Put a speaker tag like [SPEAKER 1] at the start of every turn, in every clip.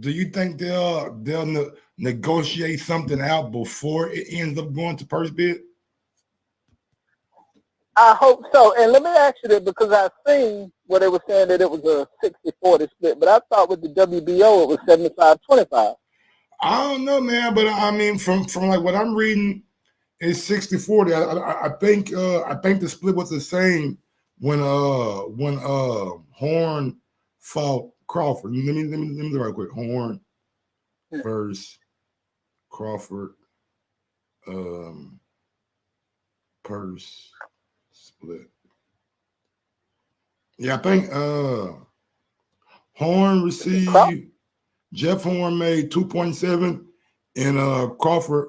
[SPEAKER 1] Do you think they'll negotiate something out before it ends up going to purse bid?
[SPEAKER 2] I hope so. And let me ask you that because I've seen where they were saying that it was a 60-40 split, but I thought with the WBO it was 75-25.
[SPEAKER 1] I don't know, man, but I mean, from like what I'm reading, it's 60-40. I think the split was the same when Horn fought Crawford. Let me do it right quick. Horn versus Crawford, purse split. Yeah, I think Horn received. Jeff Horn made 2.7, and Crawford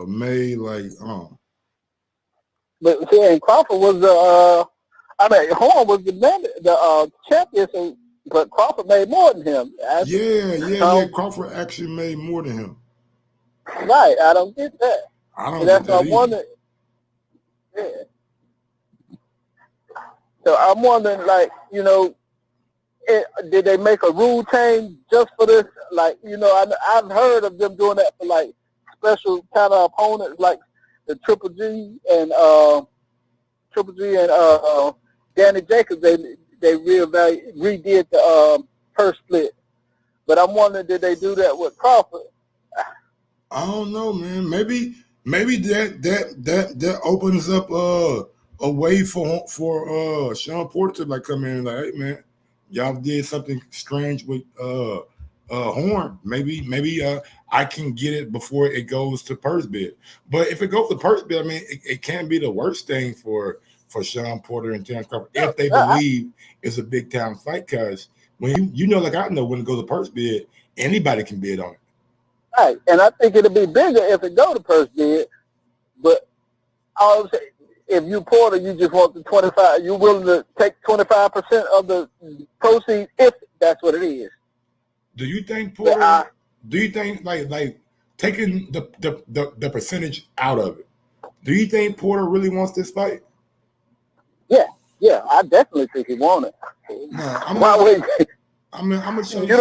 [SPEAKER 1] made like
[SPEAKER 2] But see, and Crawford was the Horn was the champion, so, but Crawford made more than him.
[SPEAKER 1] Yeah. Crawford actually made more than him.
[SPEAKER 2] Right, I don't get that.
[SPEAKER 1] I don't
[SPEAKER 2] And that's
[SPEAKER 1] get that
[SPEAKER 2] what I'm wondering. Yeah. So I'm wondering, like, you know, did they make a rule change just for this? Like, you know, I've heard of them doing that for like special kind of opponents, like the Triple G and Danny Jacobs. They redid the purse split. But I'm wondering, did they do that with Crawford?
[SPEAKER 1] I don't know, man. Maybe that opens up a way for Sean Porter to like come in and like, hey man, y'all did something strange with Horn. Maybe I can get it before it goes to purse bid. But if it goes to purse bid, I mean it can't be the worst thing for Sean Porter and Terrence Crawford if they believe it's a big time fight, because when you know, like I know, when it goes to purse bid, anybody can bid on it.
[SPEAKER 2] Right, and I think it'll be bigger if it go to purse bid. But I'll say, if you Porter, you just want the 25. You're willing to take 25% of the proceeds if that's what it is.
[SPEAKER 1] Do you think Porter? Do you think like taking the percentage out of it? Do you think Porter really wants this fight?
[SPEAKER 2] Yeah, I definitely think he wants it.
[SPEAKER 1] No, I'm gonna show you.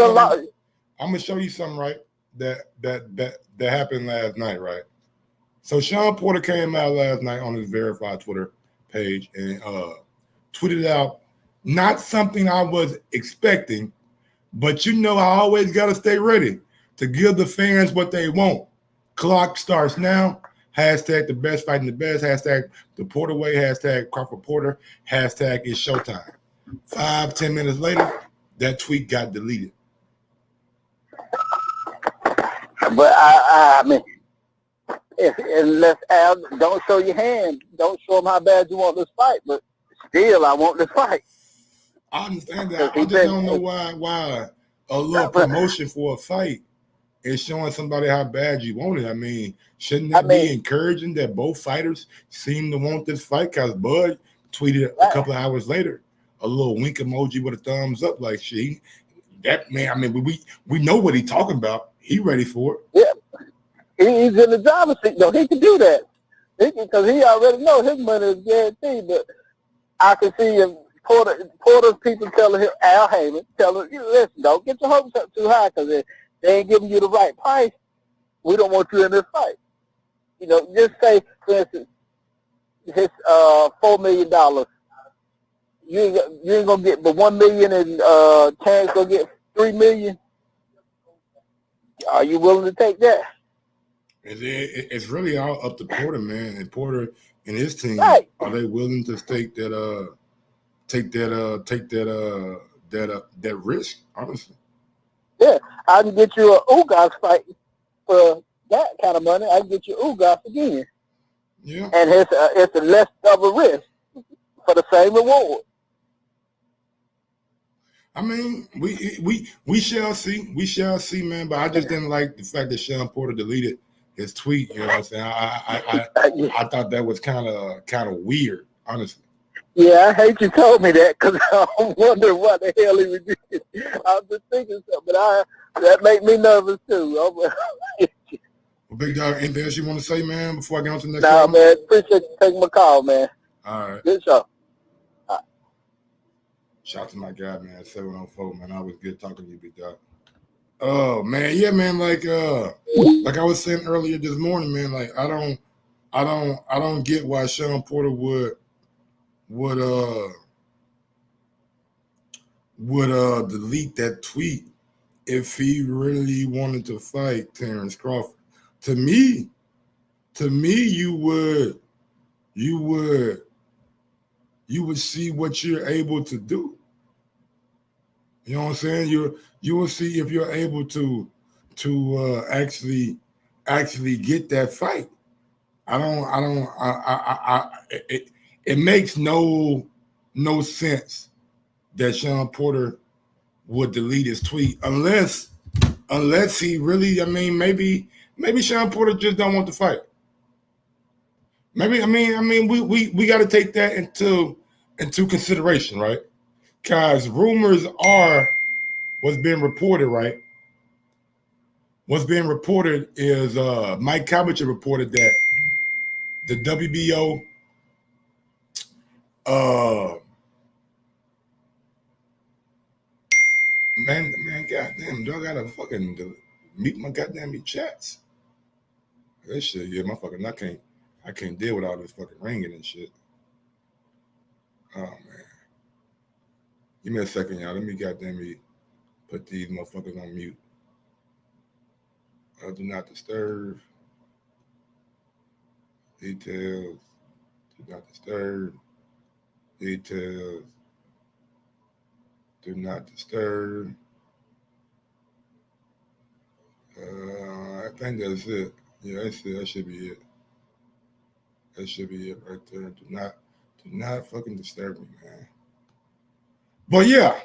[SPEAKER 1] I'm gonna show you something, right? That happened last night, right? So Sean Porter came out last night on his verified Twitter page and tweeted out not something I was expecting, but you know I always gotta stay ready to give the fans what they want. Clock starts now. Hashtag the best fighting the best. Hashtag the Porter way. Hashtag Crawford Porter. Hashtag it's showtime. 5-10 minutes later, that tweet got deleted.
[SPEAKER 2] But I mean, unless Al, don't show your hand, don't show them how bad you want this fight. But still, I want this fight.
[SPEAKER 1] I understand that. I just don't know why a little promotion for a fight is showing somebody how bad you want it. I mean, shouldn't that be encouraging that both fighters seem to want this fight? Because Bud tweeted a couple of hours later a little wink emoji with a thumbs up, like that man. I mean, we know what he's talking about. He ready for it.
[SPEAKER 2] Yeah, he's in the driver's seat though. He can do that because he already know his money is guaranteed. But I can see if Porter's people telling him, Al Heyman, telling him, listen, don't get your hopes up too high because if they ain't giving you the right price, we don't want you in this fight. You know, just say, for instance, his $4 million. You ain't gonna get but $1 million, and Terrence gonna get $3 million. Are you willing to take that?
[SPEAKER 1] It's really all up to Porter, man, and Porter and his team.
[SPEAKER 2] Right.
[SPEAKER 1] Are they willing to take that risk? Honestly.
[SPEAKER 2] Yeah, I can get you a Ugas fight for that kind of money. I can get you Ugas again.
[SPEAKER 1] Yeah.
[SPEAKER 2] And it's a less double risk for the same reward.
[SPEAKER 1] I mean, we shall see. We shall see, man. But I just didn't like the fact that Sean Porter deleted his tweet. You know what I'm saying? I thought that was kind of weird, honestly.
[SPEAKER 2] Yeah, I hate you told me that because I'm wondering what the hell he was doing. I was just thinking something, but that made me nervous too.
[SPEAKER 1] Well, Big Dog, anything else you want to say, man, before I get on to the next
[SPEAKER 2] Nah,
[SPEAKER 1] one?
[SPEAKER 2] man, appreciate you taking my call, man.
[SPEAKER 1] All right.
[SPEAKER 2] Good show.
[SPEAKER 1] Shout out to my guy, man, 704, man. Always good talking to you, big dog. Oh man, yeah, man. Like I was saying earlier this morning, man. Like I don't get why Sean Porter would delete that tweet if he really wanted to fight Terrence Crawford. To me, you would see what you're able to do. You know what I'm saying? You will see if you're able to actually get that fight. It makes no sense that Sean Porter would delete his tweet unless he really, I mean, maybe Sean Porter just don't want to fight. Maybe, we got to take that into consideration, right? Because rumors are what's being reported, right? What's being reported is Mike Cowbitcher reported that the WBO man, goddamn, do I gotta fucking mute my goddamn chats? That shit, yeah, motherfucker, I can't deal with all this fucking ringing and shit. Oh man, give me a second, y'all. Let me goddamn put these motherfuckers on mute. Do not disturb. Details. Do not disturb. Details. Do not disturb. I think that's it. Yeah, that's it. That should be it. That should be it right there. Do not fucking disturb me, man. But yeah.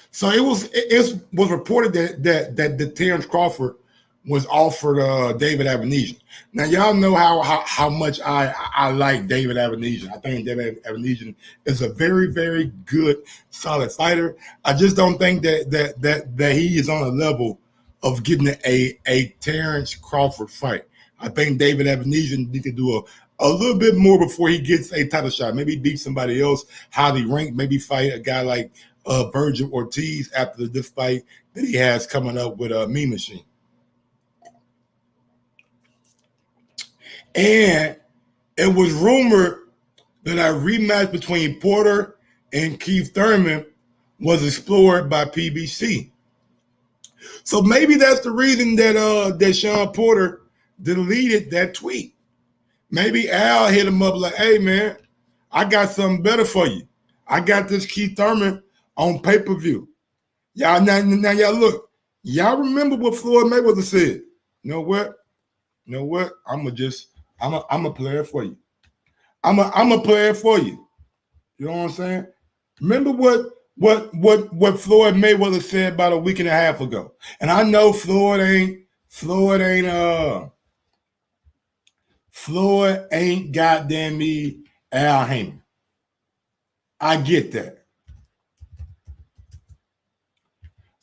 [SPEAKER 1] So it was reported that Terrence Crawford was offered David Avenesian. Now y'all know how much I like David Avenesian. I think David Avenesian is a very, very good, solid fighter. I just don't think that he is on a level of getting a Terrence Crawford fight. I think David Avenesian need to do a little bit more before he gets a title shot. Maybe beat somebody else, highly ranked. Maybe fight a guy like Virgil Ortiz after this fight that he has coming up with Mean Machine. And it was rumored that a rematch between Porter and Keith Thurman was explored by PBC. So maybe that's the reason that Sean Porter deleted that tweet. Maybe Al hit him up like, hey, man, I got something better for you. I got this Keith Thurman on pay-per-view. Y'all now y'all look. Y'all remember what Floyd Mayweather said? You know what? I'm a player for you. I'm a player for you. You know what I'm saying? Remember what Floyd Mayweather said about a week and a half ago. And I know Floyd ain't goddamn me Al Heyman. I get that.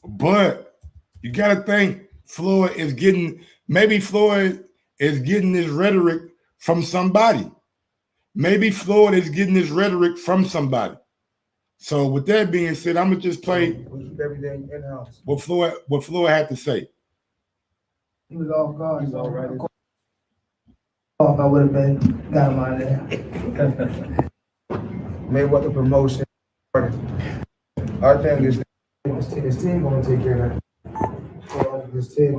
[SPEAKER 1] But you got to think Floyd is getting this rhetoric from somebody. Maybe Floyd is getting this rhetoric from somebody. So with that being said, I'm going to just play
[SPEAKER 3] we keep everything in-house.
[SPEAKER 1] what Floyd had to say.
[SPEAKER 3] He was off guard. He's all right. Off, I would have been got him out of there. Mayweather promotion. Our thing is his team gonna take care of that. His team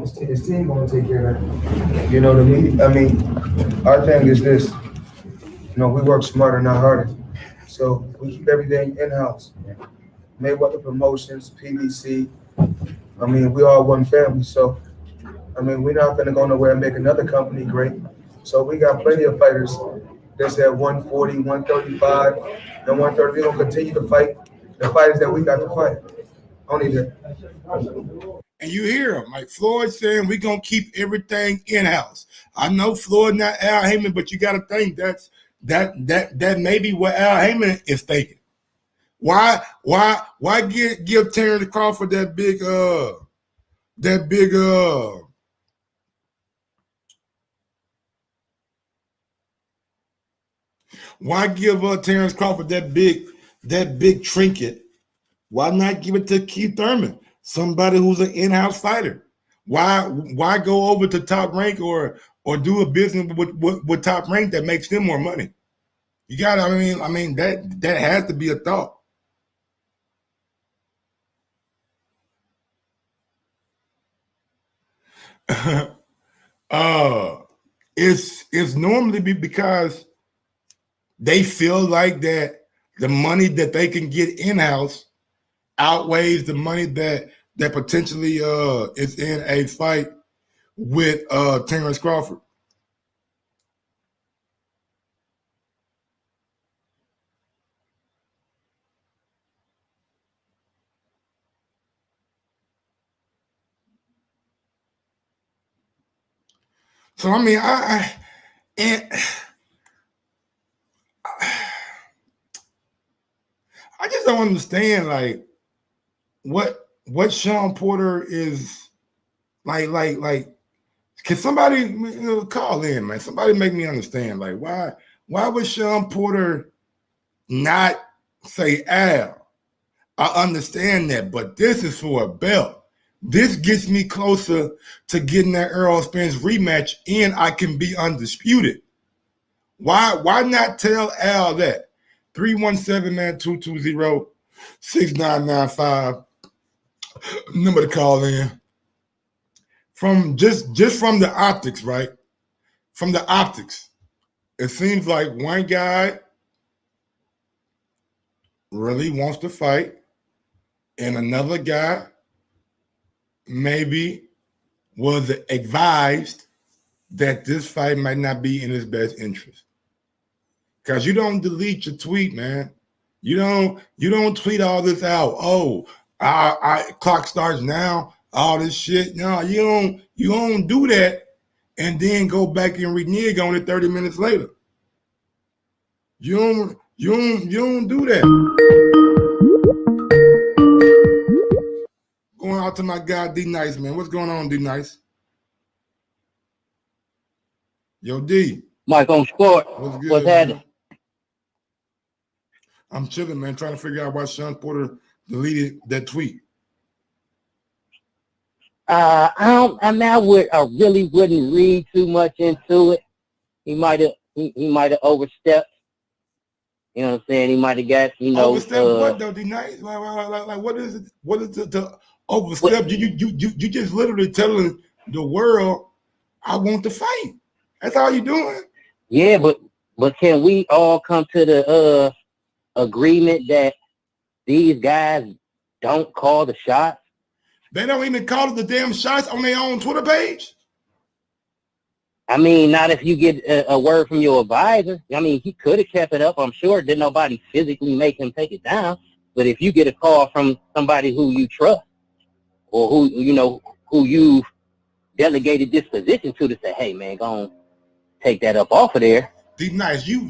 [SPEAKER 3] gonna take care of that. You know what I mean? Our thing is this. You know, we work smarter, not harder. So we keep everything in-house. Mayweather Promotions, PBC. I mean, we all one family. So, I mean, we're not gonna go nowhere and make another company great. So we got plenty of fighters that's at 140, 135, and 130. We're gonna continue to fight the fighters that we got to fight. Only that.
[SPEAKER 1] And you hear him, like Floyd saying, we're going to keep everything in-house. I know Floyd not Al Heyman, but you got to think that may be what Al Heyman is thinking. Why give Terrence Crawford that big why give Terrence Crawford that big that big trinket, why not give it to Keith Thurman, somebody who's an in-house fighter? Why go over to Top Rank or do a business with Top Rank that makes them more money? You got to, I mean that has to be a thought. It's normally because they feel like that the money that they can get in-house outweighs the money that potentially is in a fight with Terrence Crawford. So I mean, I just don't understand like what Sean Porter is like. Can somebody call in, man? Somebody make me understand. Like, why would Sean Porter not say Al? I understand that, but this is for a belt. This gets me closer to getting that Errol Spence rematch, and I can be undisputed. Why not tell Al that? 317-220-6995. Number to call in. From just from the optics, right? From the optics, it seems like one guy really wants to fight, and another guy maybe was advised that this fight might not be in his best interest. Because you don't delete your tweet, man. You don't tweet all this out. Oh, I clock starts now. All this shit. No, you don't do that and then go back and renege on it 30 minutes later. You don't do that. Going out to my guy D Nice, man. What's going on, D Nice? Yo, D.
[SPEAKER 4] Mike on Sport.
[SPEAKER 1] What's good?
[SPEAKER 4] What's happening?
[SPEAKER 1] I'm chilling, man, trying to figure out why Sean Porter deleted that tweet.
[SPEAKER 4] I really wouldn't read too much into it. He might have overstepped. You know what I'm saying? He might have got,
[SPEAKER 1] overstep what though, D Nice? Like what is it? What is it to overstep? You just literally telling the world, I want to fight. That's all you're doing.
[SPEAKER 4] Yeah, but can we all come to the agreement that these guys don't call the shots?
[SPEAKER 1] They don't even call the damn shots on their own Twitter page?
[SPEAKER 4] I mean, not if you get a word from your advisor. I mean, he could have kept it up, I'm sure. Did nobody physically make him take it down? But if you get a call from somebody who you trust or who you've delegated this position to say, hey, man, go on, take that up off of there.
[SPEAKER 1] D Nice, you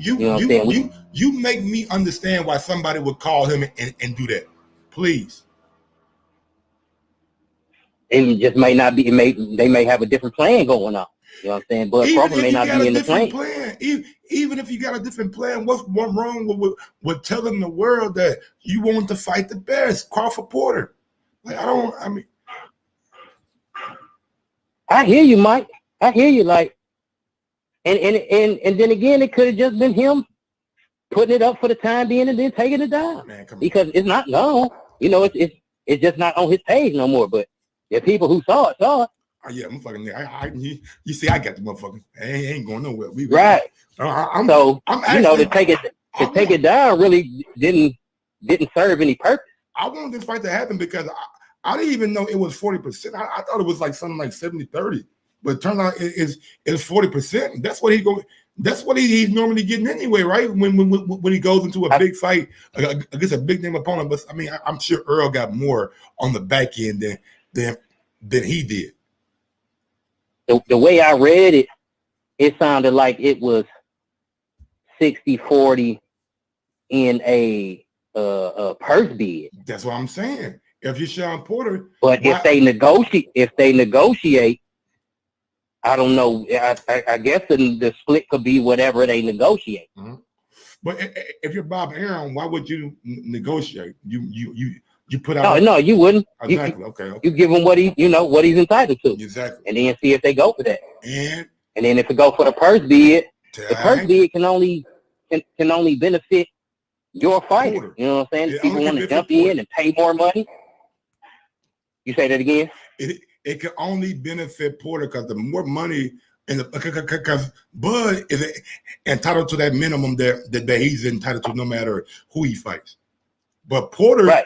[SPEAKER 1] make me understand why somebody would call him and do that. Please.
[SPEAKER 4] It just may not be. They may have a different plan going on. You know what I'm saying? But Crawford may not be in the plan.
[SPEAKER 1] Even if you got a different plan, what's wrong with telling the world that you want to fight the best, Crawford Porter? Like
[SPEAKER 4] I hear you, Mike. I hear you. Like, and then again, it could have just been him putting it up for the time being and then taking it down. Man, because it's not gone. It's just not on his page no more. But the people who saw it. Oh,
[SPEAKER 1] yeah, I'm fucking. You see, I got the motherfucker. I ain't going nowhere.
[SPEAKER 4] Right. To take it down really didn't serve any purpose.
[SPEAKER 1] I wanted this fight to happen because I didn't even know it was 40%. I thought it was like something like 70-30, but it turned out it's 40%. That's what he's normally getting anyway, right? When he goes into a big fight against a big name opponent. But I mean, I'm sure Earl got more on the back end than he did.
[SPEAKER 4] The way I read it, it sounded like it was 60-40 in a purse bid.
[SPEAKER 1] That's what I'm saying. If you're Sean Porter,
[SPEAKER 4] but if they negotiate, I don't know. I guess the split could be whatever they negotiate.
[SPEAKER 1] Mm-hmm. But if you're Bob Arum, why would you negotiate? You put out.
[SPEAKER 4] No, you wouldn't.
[SPEAKER 1] Exactly. Okay.
[SPEAKER 4] You give him what what he's entitled to.
[SPEAKER 1] Exactly.
[SPEAKER 4] And then see if they go for that.
[SPEAKER 1] And
[SPEAKER 4] then if it go for the purse bid, the purse bid can only benefit your fighter.
[SPEAKER 1] Porter.
[SPEAKER 4] You know what I'm saying? People want to jump in and pay more money. You say that again?
[SPEAKER 1] It can only benefit Porter because the more money, because Bud is entitled to that minimum that he's entitled to no matter who he fights. But Porter,
[SPEAKER 4] right,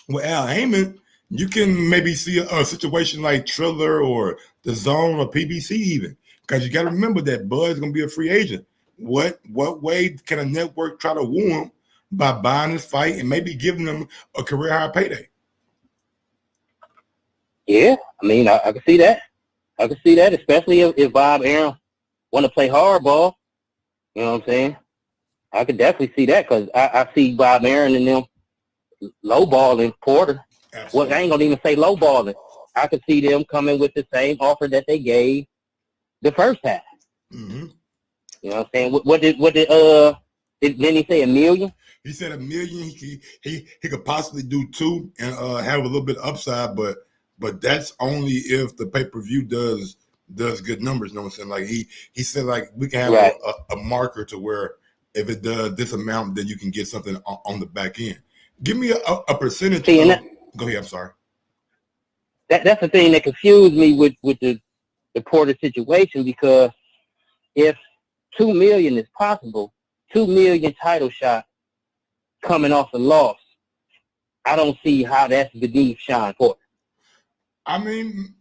[SPEAKER 1] with Al Heyman, you can maybe see a situation like Triller or The Zone or PBC even, because you got to remember that Bud's going to be a free agent. What way can a network try to woo him by buying his fight and maybe giving him a career high payday?
[SPEAKER 4] Yeah, I mean, I can see that. I can see that, especially if Bob Arum want to play hardball. You know what I'm saying? I could definitely see that because I see Bob Arum and them lowballing Porter. Absolutely. Well, I ain't going to even say lowballing. I could see them coming with the same offer that they gave the first half.
[SPEAKER 1] Mm-hmm.
[SPEAKER 4] You know what I'm saying? What didn't he say $1 million?
[SPEAKER 1] He said $1 million. He could possibly do 2 and have a little bit of upside, but that's only if the pay-per-view does good numbers. You know what I'm saying? Like he said, like we can have a marker to where if it does this amount, then you can get something on the back end. Give me a percentage. Go ahead. I'm sorry.
[SPEAKER 4] That's the thing that confused me with the Porter situation, because if $2 million is possible, $2 million title shot coming off a loss, I don't see how that's beneath Sean Porter. I
[SPEAKER 1] mean,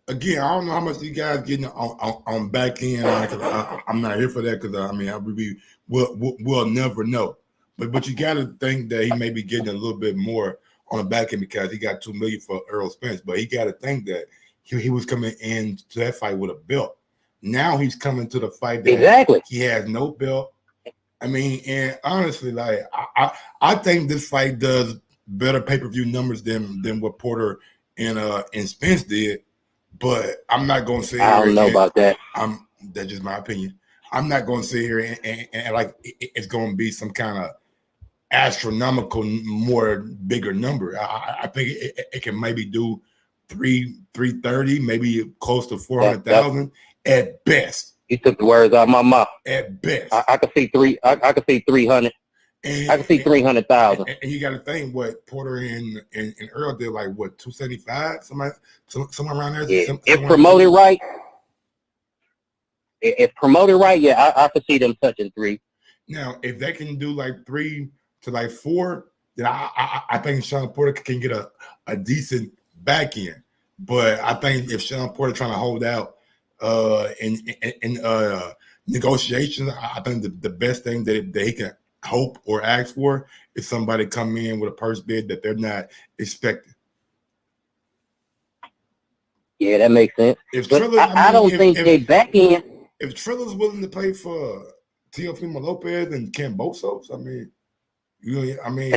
[SPEAKER 1] again, I don't know how much you guys getting on back end. I'm not here for that because we'll never know. But you got to think that he may be getting a little bit more on the back end because he got $2 million for Errol Spence. But he got to think that he was coming into that fight with a belt. Now he's coming to the fight that he has no belt. I mean, and honestly, like I think this fight does better pay-per-view numbers than what Porter and Spence did. But I'm not going to say
[SPEAKER 4] I don't know about that.
[SPEAKER 1] That's just my opinion. I'm not going to sit here and like it's going to be some kind of astronomical, more bigger number. I think it can maybe do 330, maybe close to 400,000 at best.
[SPEAKER 4] You took the words out of my mouth.
[SPEAKER 1] At best,
[SPEAKER 4] I could see 300. I can see 300,000.
[SPEAKER 1] And you got to think what Porter and Earl did, like what 275, somewhere around there.
[SPEAKER 4] Yeah. If promoted right, yeah, I could see them touching 3.
[SPEAKER 1] Now, if they can do like 3 to like 4, then I think Sean Porter can get a decent back end. But I think if Sean Porter trying to hold out in negotiations, I think the best thing that he can hope or ask for is somebody come in with a purse bid that they're not expecting.
[SPEAKER 4] Yeah, that makes sense. I don't think they back in.
[SPEAKER 1] If Triller's willing to pay for Teofimo Lopez and Cambosos,
[SPEAKER 4] and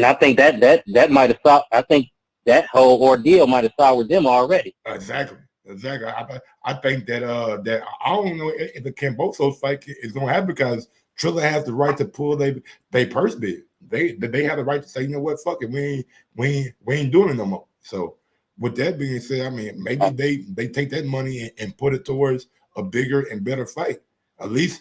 [SPEAKER 4] I think that might have stopped. I think that whole ordeal might have soured them already.
[SPEAKER 1] Exactly. I think that I don't know if the Cambosos fight is going to happen because Triller has the right to pull they purse bid. They have the right to say, you know what, fuck it, we ain't doing it no more. So with that being said, I mean, maybe they take that money and put it towards a bigger and better fight. At least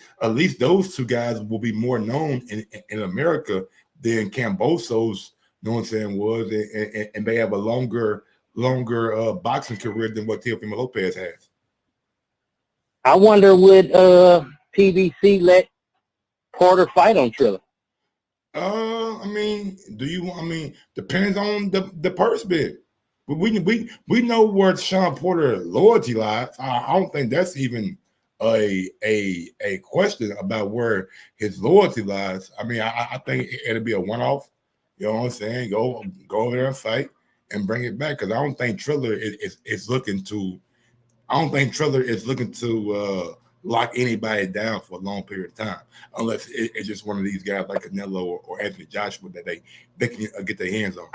[SPEAKER 1] those two guys will be more known in America than Cambosos, you know what I'm saying, was, and they have a longer boxing career than what Teofimo Lopez has.
[SPEAKER 4] I wonder would PBC let Porter fight on Triller?
[SPEAKER 1] Depends on the purse bid. But we know where Sean Porter's loyalty lies. I don't think that's even a question about where his loyalty lies. I mean, I think it'll be a one-off. You know what I'm saying? Go over there and fight and bring it back, because I don't think Triller is looking to. I don't think Triller is looking to lock anybody down for a long period of time, unless it's just one of these guys like Canelo or Anthony Joshua that they can get their hands on.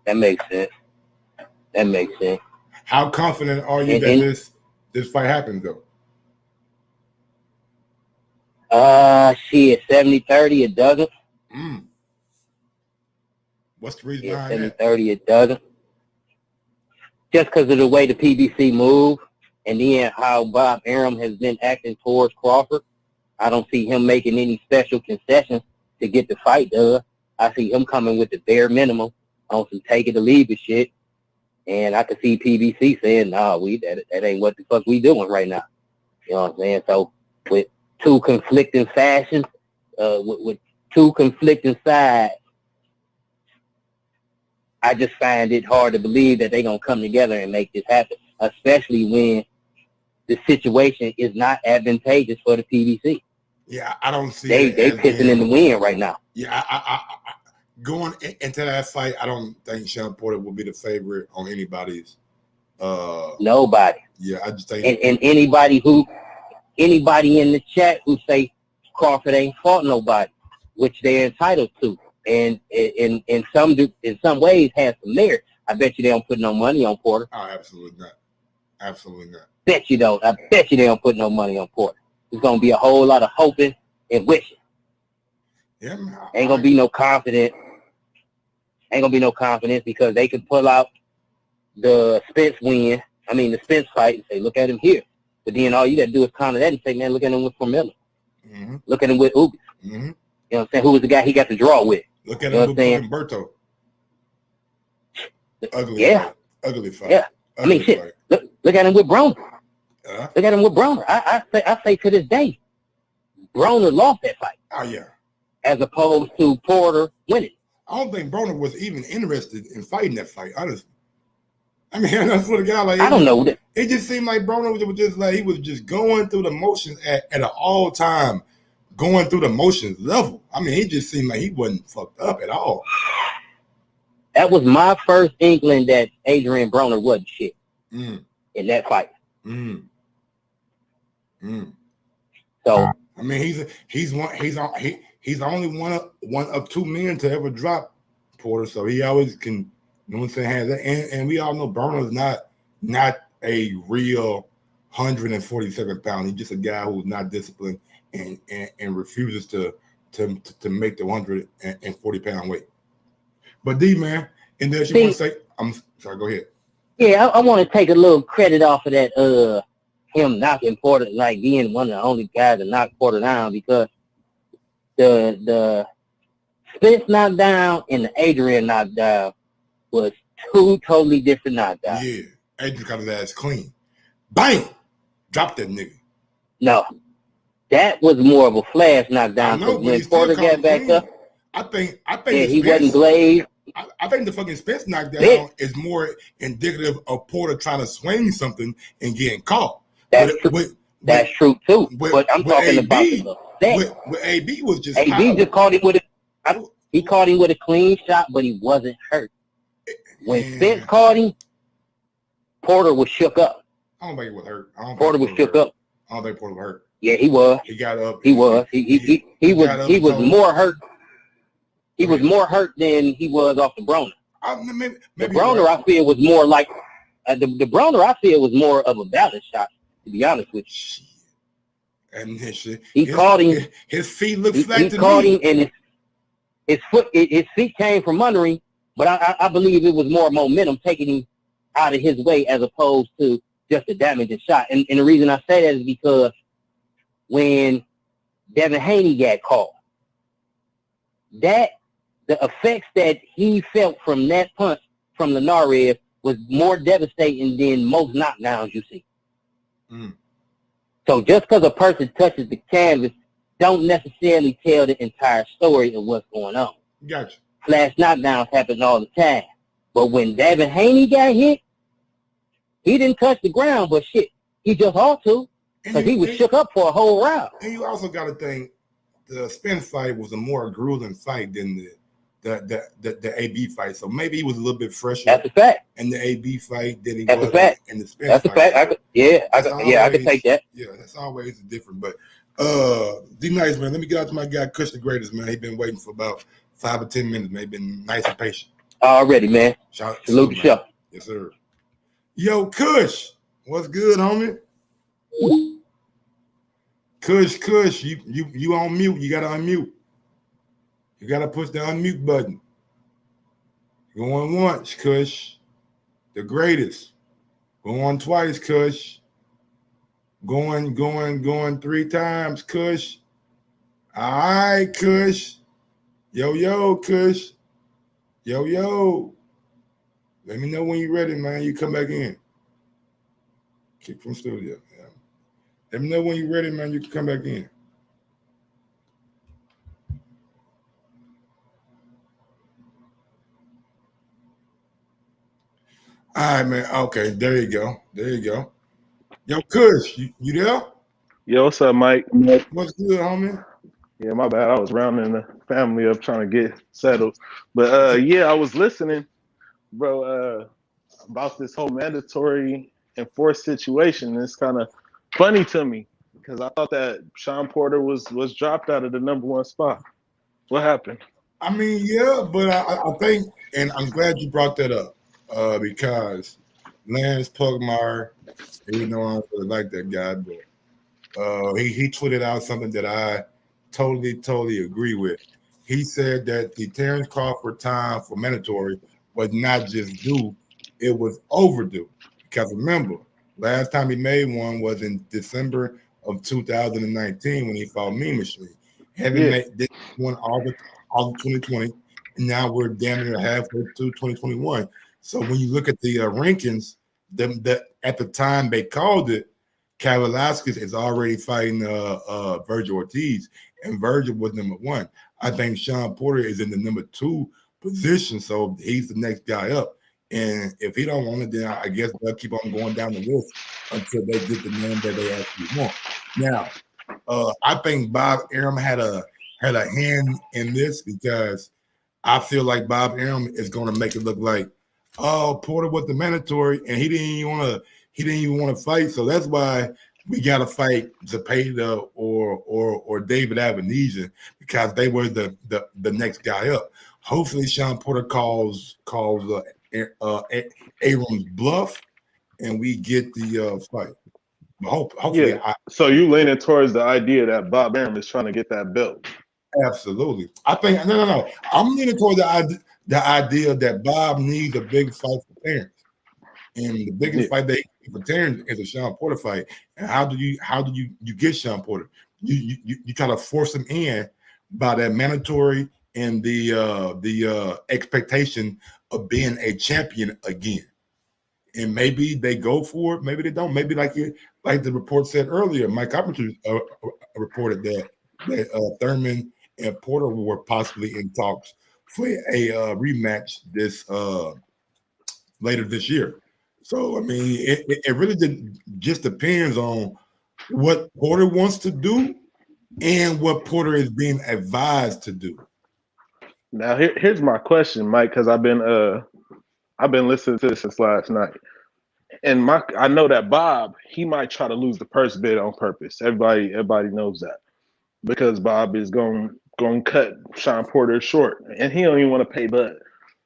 [SPEAKER 4] That makes sense.
[SPEAKER 1] How confident are you that this fight happens, though?
[SPEAKER 4] Shit, 70-30, it doesn't.
[SPEAKER 1] What's the reason
[SPEAKER 4] Yeah,
[SPEAKER 1] behind that?
[SPEAKER 4] 70-30, it doesn't. Just because of the way the PBC move, and then how Bob Arum has been acting towards Crawford, I don't see him making any special concessions to get the fight done. I see him coming with the bare minimum on some take it or leave it shit. And I could see PBC saying, nah, that ain't what the fuck we doing right now. You know what I'm saying? So with two conflicting fashions, with two conflicting sides, I just find it hard to believe that they're going to come together and make this happen, especially when the situation is not advantageous for the PBC.
[SPEAKER 1] Yeah, I don't see
[SPEAKER 4] they pissing in the wind right now.
[SPEAKER 1] Yeah, I going into that fight, I don't think Sean Porter will be the favorite on anybody's.
[SPEAKER 4] Nobody.
[SPEAKER 1] Yeah, I just think.
[SPEAKER 4] And anybody in the chat who say Crawford ain't fought nobody, which they're entitled to, and in some ways has some merit. I bet you they don't put no money on Porter.
[SPEAKER 1] Oh, absolutely not. Absolutely not.
[SPEAKER 4] Bet you don't. I bet you they don't put no money on Porter. There's gonna be a whole lot of hoping and wishing.
[SPEAKER 1] Yeah, man,
[SPEAKER 4] ain't gonna be no confidence. Ain't gonna be no confidence because they could pull out the Spence fight and say, look at him here. But then all you gotta do is counter that and say, man, look at him with Promotional.
[SPEAKER 1] Mm-hmm.
[SPEAKER 4] Look at him with Ubi.
[SPEAKER 1] Mm-hmm.
[SPEAKER 4] You know what I'm saying? Who was the guy he got to draw with?
[SPEAKER 1] Look at him with Humberto. Ugly fight.
[SPEAKER 4] Yeah.
[SPEAKER 1] Ugly
[SPEAKER 4] shit.
[SPEAKER 1] Fight.
[SPEAKER 4] Look at him with Broner. Look at him with Broner. I say to this day, Broner lost that fight.
[SPEAKER 1] Oh yeah.
[SPEAKER 4] As opposed to Porter winning.
[SPEAKER 1] I don't think Broner was even interested in fighting that fight, honestly. I mean, that's what the guy like.
[SPEAKER 4] I don't know that.
[SPEAKER 1] It just seemed like Broner was just like he was just going through the motions at an all-time going through the motions level. I mean, he just seemed like he wasn't fucked up at all.
[SPEAKER 4] That was my first inkling that Adrian Broner wasn't shit in that fight. So
[SPEAKER 1] I mean, he's only one of two men to ever drop Porter, so he always can. You know what I'm saying? Has that, and we all know Broner's not a real 147 pound. He's just a guy who's not disciplined and refuses to make the 140 pound weight. But D man, and then you want to say, I'm sorry, go ahead.
[SPEAKER 4] Yeah, I want to take a little credit off of that him knocking Porter, like being one of the only guys to knock Porter down, because the Spence knockdown and the Adrian knockdown was two totally different knockdowns.
[SPEAKER 1] Yeah, Adrian got his ass clean. Bang! Drop that nigga.
[SPEAKER 4] No, that was more of a flash knockdown.
[SPEAKER 1] I know,
[SPEAKER 4] when Porter got back up,
[SPEAKER 1] I think
[SPEAKER 4] yeah, he wasn't glazed.
[SPEAKER 1] I think the fucking Spence knockdown is more indicative of Porter trying to swing something and getting caught.
[SPEAKER 4] That's true too. But I'm talking about the effect.
[SPEAKER 1] With AB was just
[SPEAKER 4] AB just caught him with he caught him with a clean shot, but he wasn't hurt. When Spence caught him, Porter was shook up.
[SPEAKER 1] I don't think he was hurt.
[SPEAKER 4] Porter was shook up.
[SPEAKER 1] I don't think Porter was hurt.
[SPEAKER 4] Yeah, he was.
[SPEAKER 1] He got up.
[SPEAKER 4] He was. He was more hurt. He was more hurt than he was off the Broner.
[SPEAKER 1] Maybe
[SPEAKER 4] the Broner, I feel, was more like the Broner. I feel was more of a balance shot. To be honest with you.
[SPEAKER 1] And
[SPEAKER 4] he caught him.
[SPEAKER 1] His feet looked flat.
[SPEAKER 4] He caught him, and his feet came from under him. But I believe it was more momentum taking him out of his way as opposed to just a damaging shot. And the reason I say that is because when Devin Haney got caught, the effects that he felt from that punch from Linares was more devastating than most knockdowns you see. So just because a person touches the canvas don't necessarily tell the entire story of what's going on.
[SPEAKER 1] Gotcha.
[SPEAKER 4] Flash knockdowns happen all the time. But when Devin Haney got hit, he didn't touch the ground, but shit, he just ought to, because he was shook up for a whole round.
[SPEAKER 1] And you also got to think the Spence fight was a more grueling fight than the AB fight. So maybe he was a little bit fresher.
[SPEAKER 4] That's a fact.
[SPEAKER 1] In the AB fight than he
[SPEAKER 4] was
[SPEAKER 1] in the Spence fight.
[SPEAKER 4] That's a fact. I could take that.
[SPEAKER 1] Yeah, that's always different. But D-Nice, man, let me get out to my guy, Kush the Greatest, man. He's been waiting for about 5 or 10 minutes, man. He's been nice and patient.
[SPEAKER 4] Already, man. Salute the show.
[SPEAKER 1] Yes, sir. Yo, Kush, what's good, homie? Kush, you on mute. You gotta unmute. You gotta push the unmute button. Going once, Kush. The greatest. Going twice, Kush. Going 3 times, Kush. All right, Kush. Yo, Kush. Yo. Let me know when you're ready, man. You come back in. Kick from studio. Yeah. Let me know when you're ready, man. You can come back in. All right, man. Okay, there you go. Yo, Kush, you there?
[SPEAKER 5] Yo, what's up, Mike?
[SPEAKER 1] What's good, homie?
[SPEAKER 5] Yeah, my bad. I was rounding the family up trying to get settled. But yeah, I was listening, bro, about this whole mandatory enforced situation. It's kind of funny to me because I thought that Sean Porter was dropped out of the #1 spot. What happened?
[SPEAKER 1] I mean, yeah, but I think, and I'm glad you brought that up because Lance Pugmire, even though I don't really like that guy, but he tweeted out something that I totally agree with. He said that the Terrence Crawford time for mandatory was not just due, it was overdue. Because remember, last time he made one was in December of 2019 when he fought Mean Machine. Having made this one August 2020, and now we're damn near halfway to 2021. So when you look at the rankings, at the time they called it, Cain Velasquez is already fighting Virgil Ortiz, and Virgil was #1. I think Sean Porter is in the #2 position, so he's the next guy up. And if he don't want it, then I guess they'll keep on going down the list until they get the man that they actually want. Now, I think Bob Arum had a hand in this because I feel like Bob Arum is going to make it look like, oh, Porter was the mandatory, and he didn't even want to fight. So that's why we got to fight Zepeda or David Avenesian because they were the next guy up. Hopefully, Sean Porter calls Abrams' bluff, and we get the fight. Hopefully,
[SPEAKER 5] yeah. So you leaning towards the idea that Bob Arum is trying to get that belt?
[SPEAKER 1] Absolutely. I think no. I'm leaning toward the idea that Bob needs a big fight for Terrence, and the biggest fight they for Terrence is a Sean Porter fight. And how do you get Sean Porter? You try to force him in by that mandatory and the expectation of being a champion again. And maybe they go for it, maybe they don't. Maybe like the report said earlier, Mike Carpenter reported that Thurman and Porter were possibly in talks for a rematch this later this year. So I mean, it really just depends on what Porter wants to do and what Porter is being advised to do.
[SPEAKER 5] Now here's my question, Mike, because I've been listening to this since last night. And I know that Bob, he might try to lose the purse bid on purpose. Everybody knows that. Because Bob is going to cut Sean Porter short. And he don't even want to pay Bud.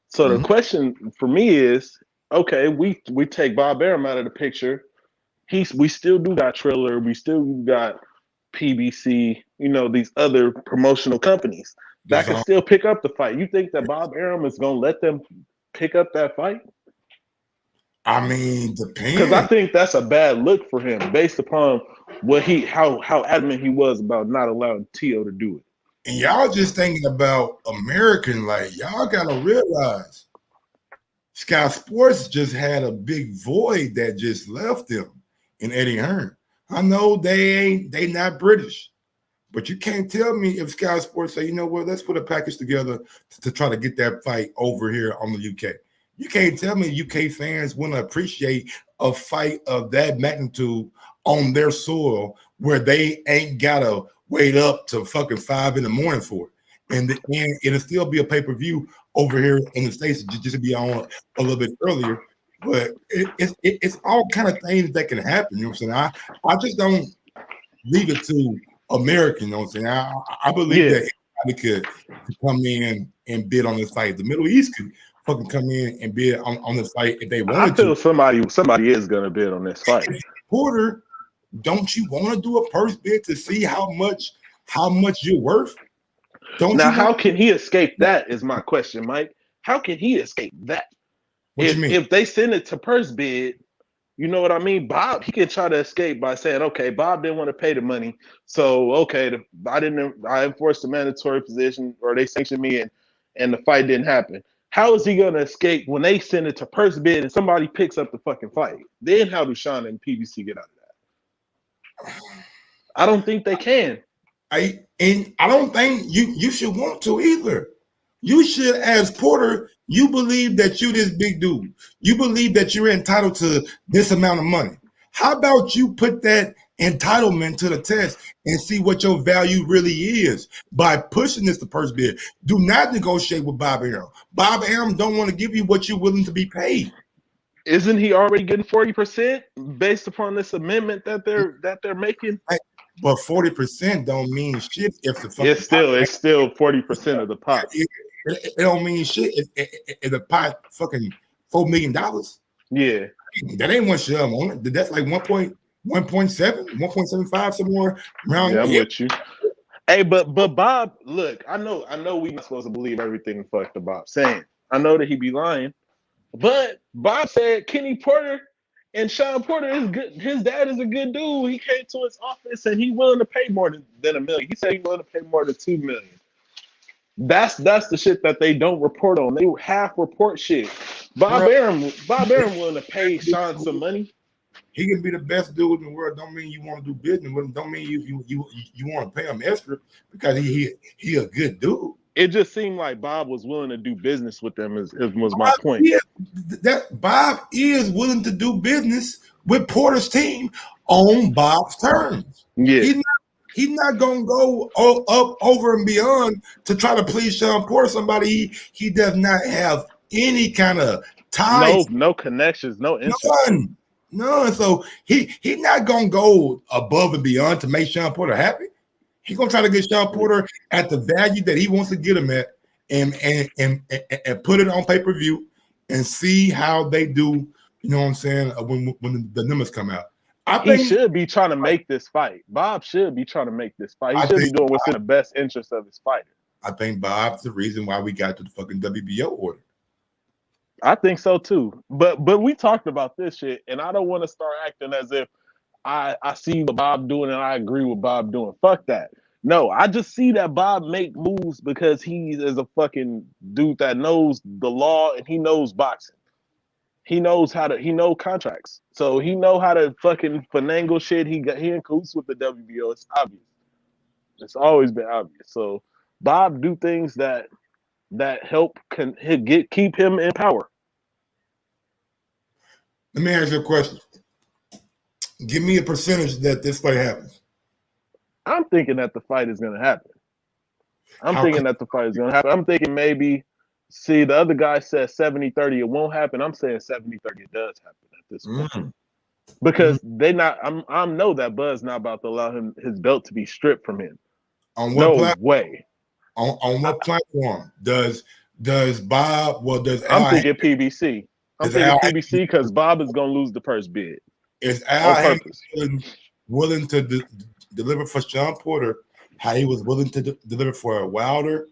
[SPEAKER 5] So the question for me is, okay, we take Bob Arum out of the picture. We still do got Triller, we still got PBC, these other promotional companies that can still pick up the fight. You think that Bob Arum is going to let them pick up that fight?
[SPEAKER 1] I mean, depends.
[SPEAKER 5] Because I think that's a bad look for him based upon how adamant he was about not allowing Tio to do it.
[SPEAKER 1] And y'all just thinking about American, like y'all gotta realize Sky Sports just had a big void that just left them in Eddie Hearn. I know they not British, but you can't tell me if Sky Sports say, you know what, let's put a package together to try to get that fight over here on the UK. You can't tell me UK fans want to appreciate a fight of that magnitude on their soil where they ain't gotta wait up to fucking 5 a.m. for it. And it'll still be a pay-per-view over here in the States just to be on a little bit earlier. But it's all kind of things that can happen. You know what I'm saying? I just don't leave it to American, you know what I'm saying? I believe that anybody could come in and bid on this fight. The Middle East could fucking come in and bid on this fight if they wanted to.
[SPEAKER 5] I feel somebody is gonna bid on this fight.
[SPEAKER 1] Porter don't you want to do a purse bid to see how much you're worth?
[SPEAKER 5] Now, how can he escape that is my question, Mike. How can he escape that?
[SPEAKER 1] What you mean?
[SPEAKER 5] If they send it to purse bid, you know what I mean? Bob, he can try to escape by saying, okay, Bob didn't want to pay the money. So, okay, I enforced the mandatory position, or they sanctioned me, and the fight didn't happen. How is he going to escape when they send it to purse bid and somebody picks up the fucking fight? Then how do Sean and PBC get out of that? I don't think they can.
[SPEAKER 1] I don't think you should want to either. You should, as Porter, you believe that you this big dude. You believe that you're entitled to this amount of money. How about you put that entitlement to the test and see what your value really is by pushing this to purse bid? Do not negotiate with Bob Arum. Bob Arum don't want to give you what you're willing to be paid.
[SPEAKER 5] Isn't he already getting 40% based upon this amendment that they're making?
[SPEAKER 1] But 40% don't mean shit if the fucking
[SPEAKER 5] it's still 40% of the pot.
[SPEAKER 1] It don't mean shit if the pot fucking $4 million.
[SPEAKER 5] Yeah,
[SPEAKER 1] that ain't one shit on it. That's like 1.7, 1.75 somewhere around.
[SPEAKER 5] Yeah, I'm with you. Hey, but Bob, look, I know we not supposed to believe everything the fuck the Bob saying. I know that he be lying, but Bob said Kenny Porter and Sean Porter is good. His dad is a good dude. He came to his office and he's willing to pay more than $1 million. He said he's willing to pay more than $2 million. That's the shit that they don't report on. They half report shit. Bob Arum willing to pay Sean some money.
[SPEAKER 1] He can be the best dude in the world. Don't mean you want to do business with him. Don't mean you want to pay him extra because he a good dude.
[SPEAKER 5] It just seemed like Bob was willing to do business with them. Was my point.
[SPEAKER 1] Yeah, that Bob is willing to do business with Porter's team on Bob's terms.
[SPEAKER 5] Yeah,
[SPEAKER 1] he's not gonna go up over and beyond to try to please Sean Porter, somebody he does not have any kind of ties.
[SPEAKER 5] No connections, no interest.
[SPEAKER 1] None. So he's not gonna go above and beyond to make Sean Porter happy. He's gonna try to get Sean Porter at the value that he wants to get him at, and put it on pay-per-view and see how they do. You know what I'm saying? When the numbers come out,
[SPEAKER 5] He should be trying to make this fight. Bob should be trying to make this fight. He should be doing what's in the best interest of his fighter.
[SPEAKER 1] I think Bob's the reason why we got to the fucking WBO order.
[SPEAKER 5] I think so too. But we talked about this shit, and I don't want to start acting as if I see what Bob doing and I agree with Bob doing. Fuck that. No, I just see that Bob make moves because he is a fucking dude that knows the law and he knows boxing. He knows contracts. So he know how to fucking finagle shit. He in cahoots with the WBO. It's obvious. It's always been obvious. So Bob do things that help keep him in power.
[SPEAKER 1] Let me ask you a question. Give me a percentage that this fight happens.
[SPEAKER 5] I'm thinking that the fight is going to happen. I'm thinking maybe, see, the other guy says 70-30 it won't happen. I'm saying 70-30 it does happen at this point. Because I know that Bud's not about to allow his belt to be stripped from him.
[SPEAKER 1] On what
[SPEAKER 5] way.
[SPEAKER 1] On what platform does Bob? Well, does
[SPEAKER 5] I'm thinking PBC. I'm thinking PBC because Bob is going to lose the purse bid.
[SPEAKER 1] Is Al willing to deliver for Sean Porter how he was willing to deliver for Wilder,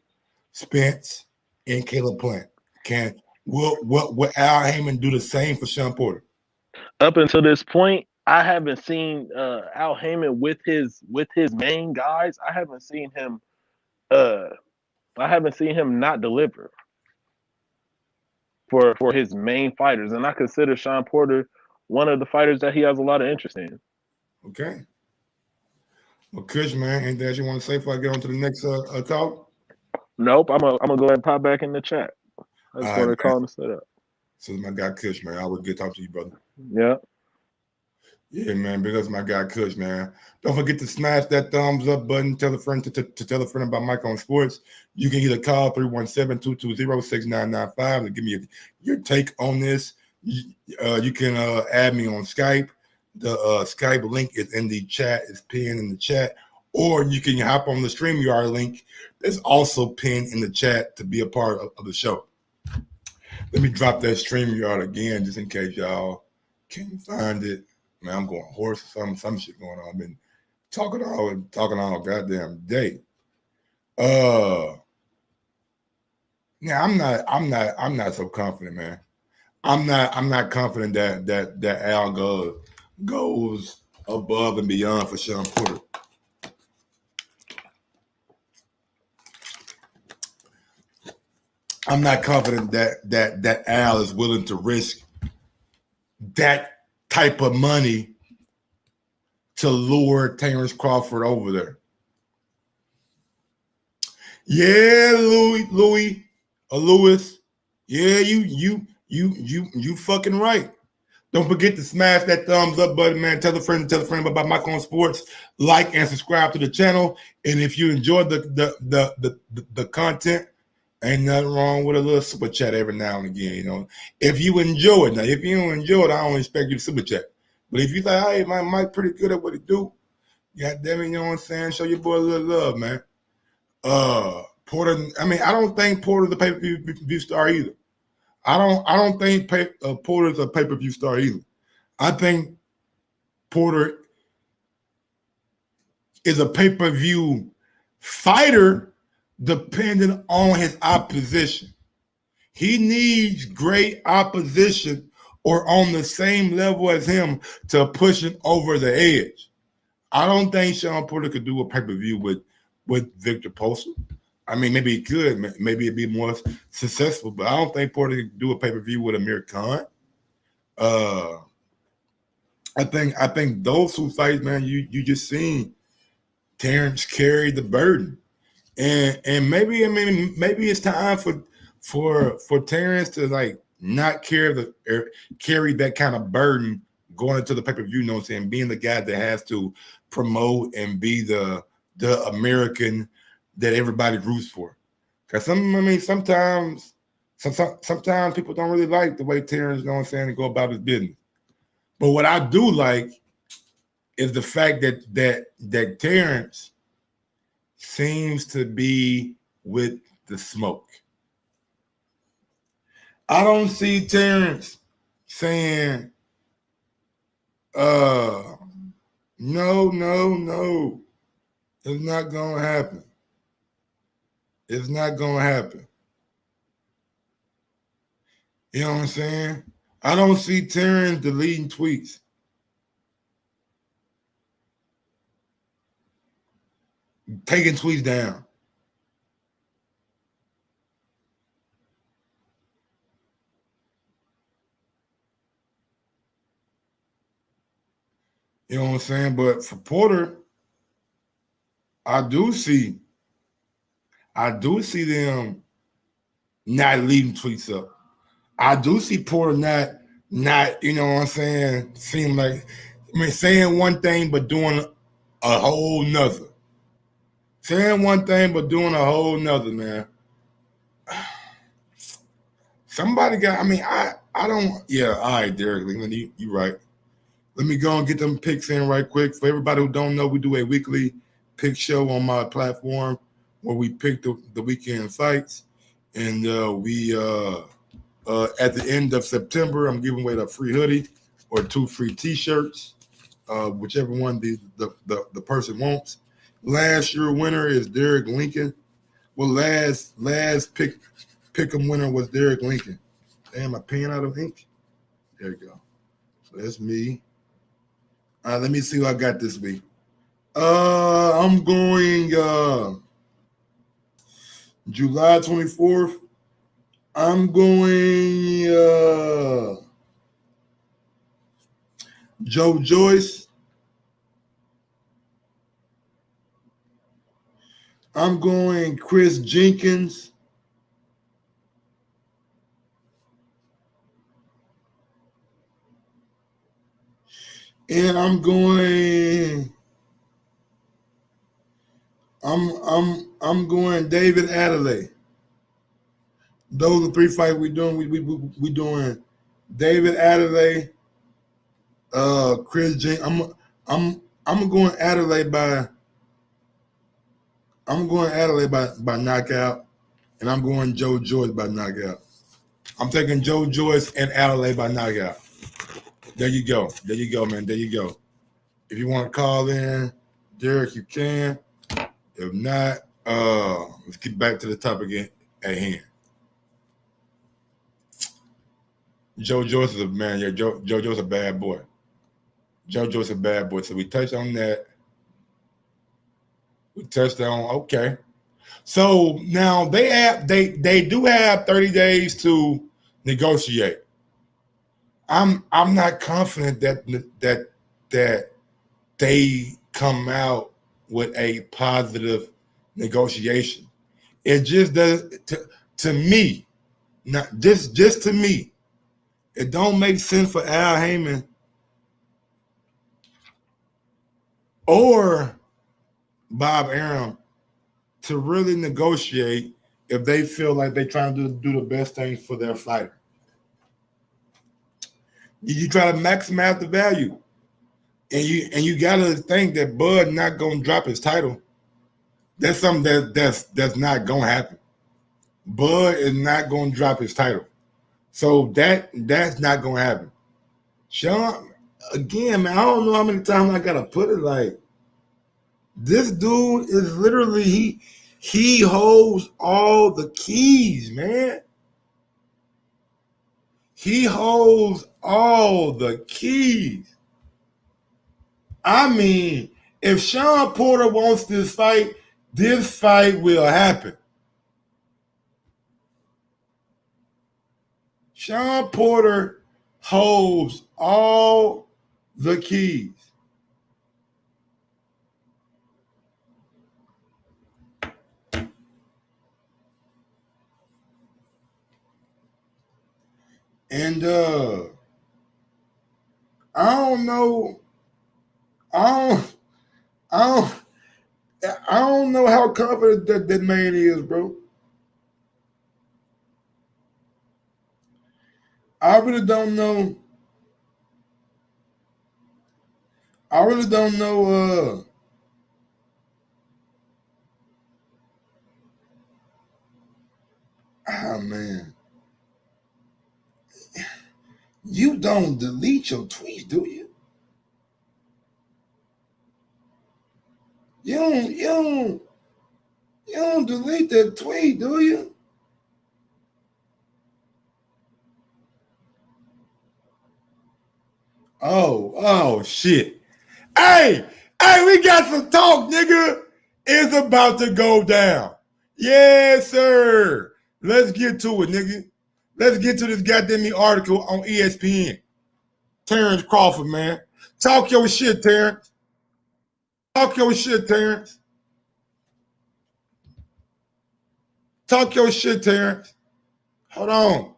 [SPEAKER 1] Spence, and Caleb Plant? Will Al Heyman do the same for Sean Porter?
[SPEAKER 5] Up until this point, I haven't seen Al Heyman with his main guys. I haven't seen him not deliver for his main fighters, and I consider Sean Porter one of the fighters that he has a lot of interest in.
[SPEAKER 1] Okay. Well, Kush, man, anything else you want to say before I get on to the next call?
[SPEAKER 5] Nope. I'm gonna go ahead and pop back in the chat. I just want to call him to set up.
[SPEAKER 1] So my guy Kush, man. I would get talk to you, brother.
[SPEAKER 5] Yeah.
[SPEAKER 1] Yeah, man. Because my guy Kush, man. Don't forget to smash that thumbs up button. Tell a friend to tell a friend about Mike on Sports. You can either call 317-220-6995 to give me your take on this. You can add me on Skype. The Skype link is in the chat. It's pinned in the chat. Or you can hop on the StreamYard link. That's also pinned in the chat to be a part of the show. Let me drop that StreamYard again just in case y'all can't find it. Man, I'm going hoarse or some shit going on. I've been talking all goddamn day. Yeah, I'm not so confident, man. I'm not confident that Al goes above and beyond for Sean Porter. I'm not confident that Al is willing to risk that type of money to lure Terrence Crawford over there. Yeah, Louis. Yeah, you fucking right. Don't forget to smash that thumbs up button, man. Tell a friend about Mike on Sports. Like and subscribe to the channel. And if you enjoyed the content, ain't nothing wrong with a little super chat every now and again, you know. If you enjoy it, now if you don't enjoy it, I don't expect you to super chat. But if you like, hey, Mike pretty good at what he do, God damn it, you know what I'm saying? Show your boy a little love, man. Porter, I mean, I don't think Porter's a pay-per-view star either. I don't think Porter's a pay-per-view star either. I think Porter is a pay-per-view fighter depending on his opposition. He needs great opposition or on the same level as him to push him over the edge. I don't think Sean Porter could do a pay-per-view with Victor Postol. I mean, maybe he could. Maybe it'd be more successful, but I don't think Porter could do a pay-per-view with Amir Khan. I think those two fights, man, you just seen Terrence carry the burden. And maybe it's time for Terrence to like not carry that kind of burden going into the pay-per-view, you know what I'm saying, being the guy that has to promote and be the American that everybody roots for. Because sometimes people don't really like the way Terrence, you know what I'm saying, go about his business. But what I do like is the fact that Terrence seems to be with the smoke. I don't see Terrence saying, no, it's not gonna happen. It's not gonna happen. You know what I'm saying? I don't see Terrence deleting tweets. Taking tweets down. You know what I'm saying? But for Porter, I do see them not leaving tweets up. I do see Porter not, you know what I'm saying, saying one thing but doing a whole nother. Saying one thing but doing a whole nother, man. Somebody got, I don't, yeah, all right, Derek, you right. Let me go and get them picks in right quick. For everybody who don't know, we do a weekly pick show on my platform where we pick the weekend fights. And we at the end of September, I'm giving away a free hoodie or 2 free T-shirts, whichever one the person wants. Last year winner is Derek Lincoln. Well, last pick'em winner was Derek Lincoln. Damn, my pen out of ink. There you go. So that's me. Let me see what I got this week. I'm going July 24th. I'm going Joe Joyce. I'm going Chris Jenkins. And I'm going David Adelaide. Those are 3 fights we're doing. We doing David Adelaide, Chris Jenkins. I'm going Adelaide by knockout, and I'm going Joe Joyce by knockout. I'm taking Joe Joyce and Adelaide by knockout. There you go. There you go, man. There you go. If you want to call in, Derek, you can. If not, let's get back to the topic at hand. Joe Joyce is a man. Yeah, Joe Joyce a bad boy. Joe Joyce a bad boy. So we touched on that. We touched on okay. So now they do have 30 days to negotiate. I'm not confident that they come out with a positive negotiation. It just does to me, not just to me. It don't make sense for Al Heyman or Bob Arum to really negotiate if they feel like they're trying to do the best thing for their fighter. You try to maximize the value, and you gotta think that Bud not gonna drop his title. That's something that's not gonna happen. Bud is not gonna drop his title, so that's not gonna happen. Sean, again, man, I don't know how many times I gotta put it. Like, this dude is literally he holds all the keys, man. He holds all the keys. I mean, if Sean Porter wants this fight will happen. Sean Porter holds all the keys. And I don't know. I don't know how confident that man is, bro. I really don't know. Oh man. You don't delete your tweets, do you? You don't delete that tweet, do you? Oh shit. Hey, we got some talk, nigga. It's about to go down. Yes, sir. Let's get to it, nigga. Let's get to this goddamn article on ESPN. Terrence Crawford, man. Talk your shit, Terrence. Talk your shit, Terrence. Talk your shit, Terrence. Hold on.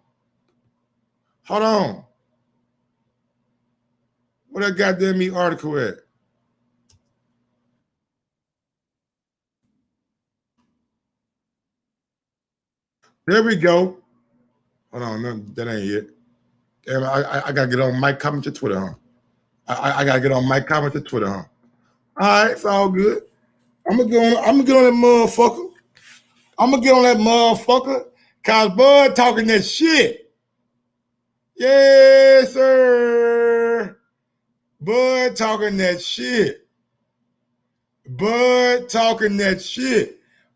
[SPEAKER 1] Where that goddamn article at? There we go. Hold on, no, that ain't it. Damn, I gotta get on Mike comment to Twitter, huh? I gotta get on Mike comment to Twitter, huh? All right, it's all good. I'm gonna get on that motherfucker. Cause Bud talking that shit. Yes, sir. Bud talking that shit.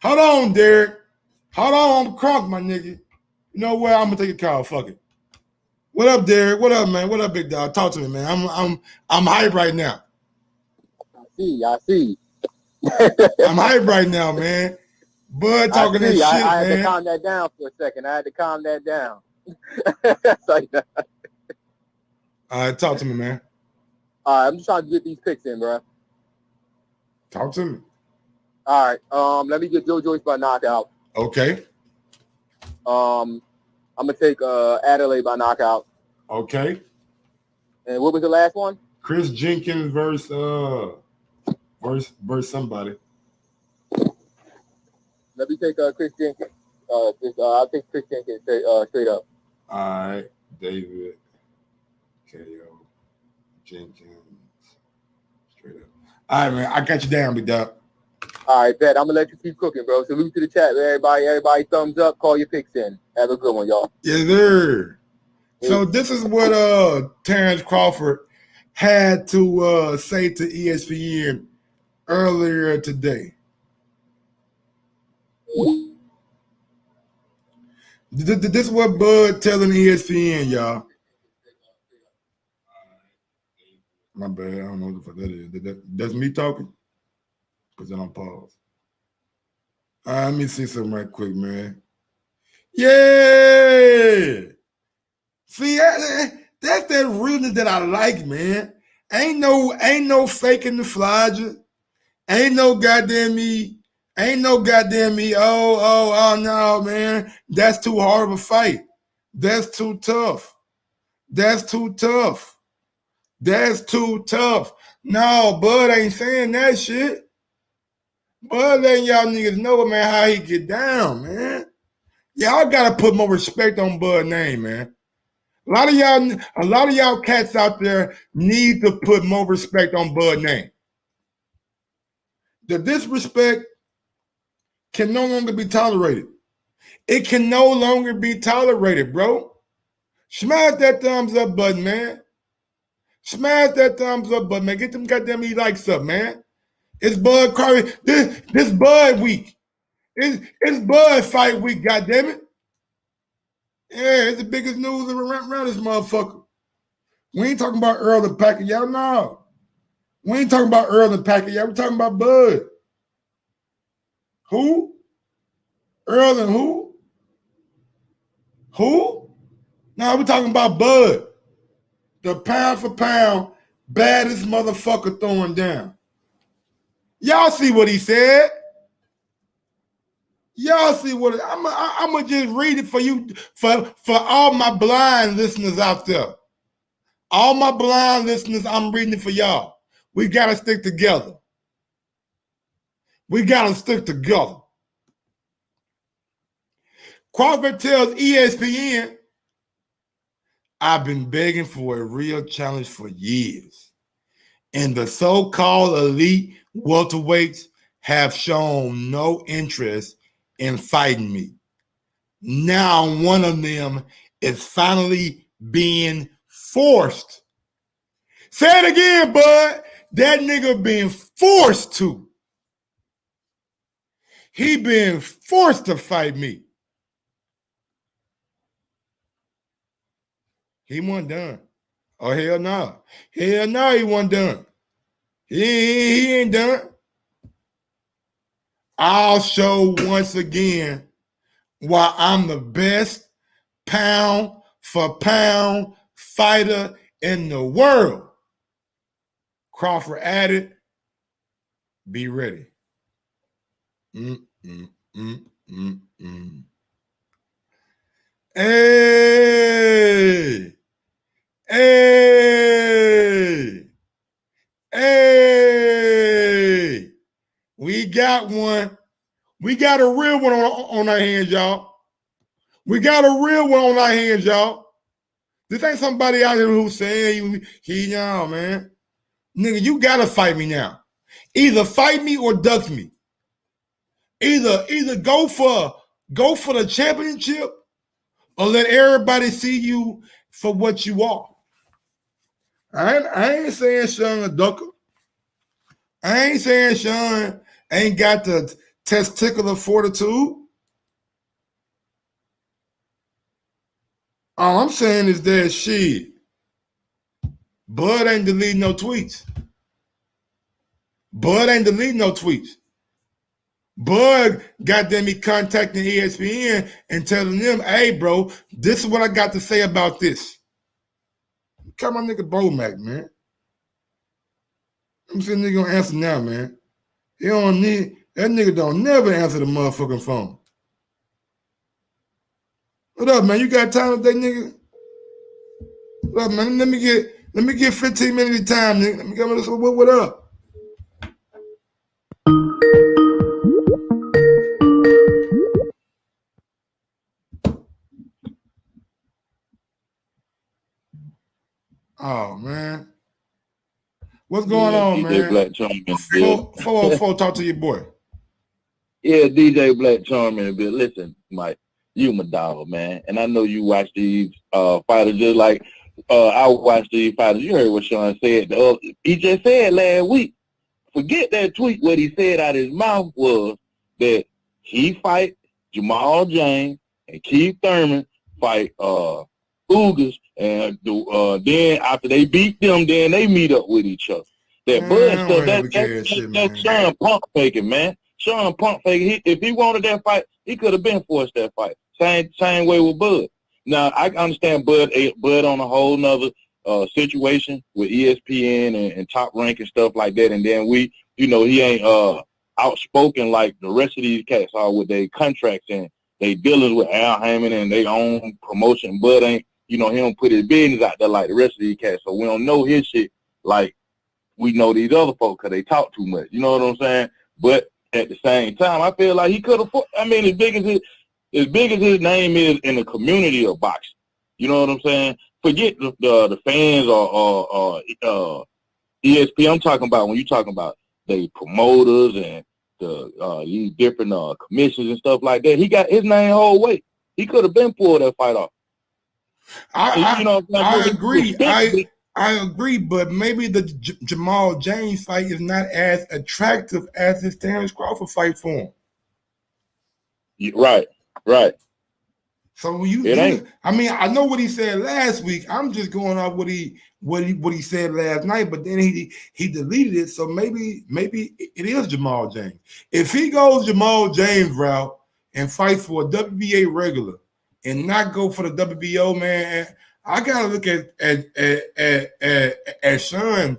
[SPEAKER 1] Hold on, Derek. Hold on, I'm crunk, my nigga. You know what? I'm gonna take a call. Fuck it. What up, Derek? What up, man? What up, big dog? Talk to me, man. I'm hype right now.
[SPEAKER 2] I see.
[SPEAKER 1] I'm hype right now, man. Bud talking that shit, man.
[SPEAKER 2] I had to calm that down for a second. All
[SPEAKER 1] right, talk to me, man.
[SPEAKER 2] All right, I'm just trying to get these picks in, bro.
[SPEAKER 1] Talk to me.
[SPEAKER 2] All right, let me get Joe Joyce by knockout.
[SPEAKER 1] Okay.
[SPEAKER 2] I'm gonna take Adelaide by knockout.
[SPEAKER 1] Okay.
[SPEAKER 2] And what was the last one?
[SPEAKER 1] Chris Jenkins versus somebody.
[SPEAKER 2] Let me take Chris Jenkins. I'll take Chris Jenkins straight up.
[SPEAKER 1] All right, David KO Jenkins straight up. All right, man. I got you down, big dog.
[SPEAKER 2] All right, bet. I'm gonna let you keep cooking, bro. Salute to the chat, everybody. Everybody, thumbs up. Call your picks in. Have a good one, y'all.
[SPEAKER 1] Yes, sir. So this is what Terrence Crawford had to say to ESPN earlier today. This is what Bud telling ESPN, y'all. My bad. I don't know what the fuck that is. That's me talking? Because then I'll pause. Let me see something right quick, man. Yeah. See, that's that realness that I like, man. Ain't no faking the flyer. Ain't no goddamn me. Oh, no, man. That's too hard of a fight. That's too tough. That's too tough. No, Bud ain't saying that shit. Bud letting y'all niggas know, man, how he get down, man. Y'all gotta put more respect on Bud's name, man. A lot of y'all cats out there need to put more respect on Bud's name. The disrespect can no longer be tolerated. It can no longer be tolerated, bro. Smash that thumbs up button, man. Smash that thumbs up button, man. Get them goddamn likes up, man. It's Bud Crawford. This Bud week. It's Bud fight week, goddammit. Yeah, it's the biggest news around this motherfucker. We ain't talking about Earl and Pacquiao, no. We ain't talking about Earl and Pacquiao. We talking about Bud. Who? Earl and who? Who? No, we're talking about Bud. The pound for pound baddest motherfucker throwing down. Y'all see what he said? Y'all see what I'm gonna just read it for you for all my blind listeners out there. All my blind listeners, I'm reading it for y'all. We gotta stick together. We gotta stick together. Crawford tells ESPN, I've been begging for a real challenge for years, and the so-called elite welterweights have shown no interest in fighting me. Now one of them is finally being forced. Say it again, bud. That nigga being forced to. He been forced to fight me. He wasn't done. Oh, hell no. Hell no, he wasn't done. He ain't done. I'll show once again why I'm the best pound for pound fighter in the world. Crawford added, be ready. Hey! We got one. We got a real one on our hands, y'all. We got a real one on our hands, y'all. This ain't somebody out here who's saying, no, man. Nigga, you gotta fight me now. Either fight me or duck me. Either go for the championship or let everybody see you for what you are. I ain't saying Sean a ducker. I ain't saying Sean ain't got the testicular fortitude. All I'm saying is that shit. Bud ain't deleting no tweets. Bud ain't deleting no tweets. Bud got them contacting ESPN and telling them, hey, bro, this is what I got to say about this. Come on, nigga Bomac, man. I'm saying nigga gonna answer now, man. He don't need, that nigga don't never answer the motherfucking phone. What up, man? You got time today, nigga? What up, man? Let me get 15 minutes of time, nigga. Let me get what up? Oh, man. What's going on,
[SPEAKER 6] DJ
[SPEAKER 1] man?
[SPEAKER 6] Black Charming.
[SPEAKER 1] 404, talk to your boy.
[SPEAKER 6] Yeah, DJ Black Charming a bit. Listen, Mike, you my dog, man. And I know you watch these fighters just like I watch these fighters. You heard what Sean said. He just said last week, forget that tweet. What he said out of his mouth was that he fight Jamal James and Keith Thurman fight Ugas, and then after they beat them, then they meet up with each other. That Bud stuff, that's Sean Punk faking, man. Sean Punk faking. If he wanted that fight, he could have been forced that fight. Same way with Bud. Now I understand Bud on a whole nother situation with ESPN and Top Rank and stuff like that, and then he ain't outspoken like the rest of these cats are with their contracts and they dealings with Al Heyman and they own promotion. Bud ain't, he don't put his business out there like the rest of these cats, so we don't know his shit like we know these other folks because they talk too much. You know what I'm saying? But at the same time, I feel like he could afford. I mean, as big as his name is in the community of boxing, you know what I'm saying? Forget the fans or ESP. I'm talking about when you talking about the promoters and these different commissions and stuff like that. He got his name whole weight. He could have been pulled that fight off.
[SPEAKER 1] I agree. I agree, but maybe the Jamal James fight is not as attractive as his Terrence Crawford fight for him.
[SPEAKER 6] Right.
[SPEAKER 1] So I mean, I know what he said last week. I'm just going off what he said last night, but then he deleted it. So maybe it is Jamal James. If he goes Jamal James route and fight for a WBA regular and not go for the WBO, man, I gotta look at Sean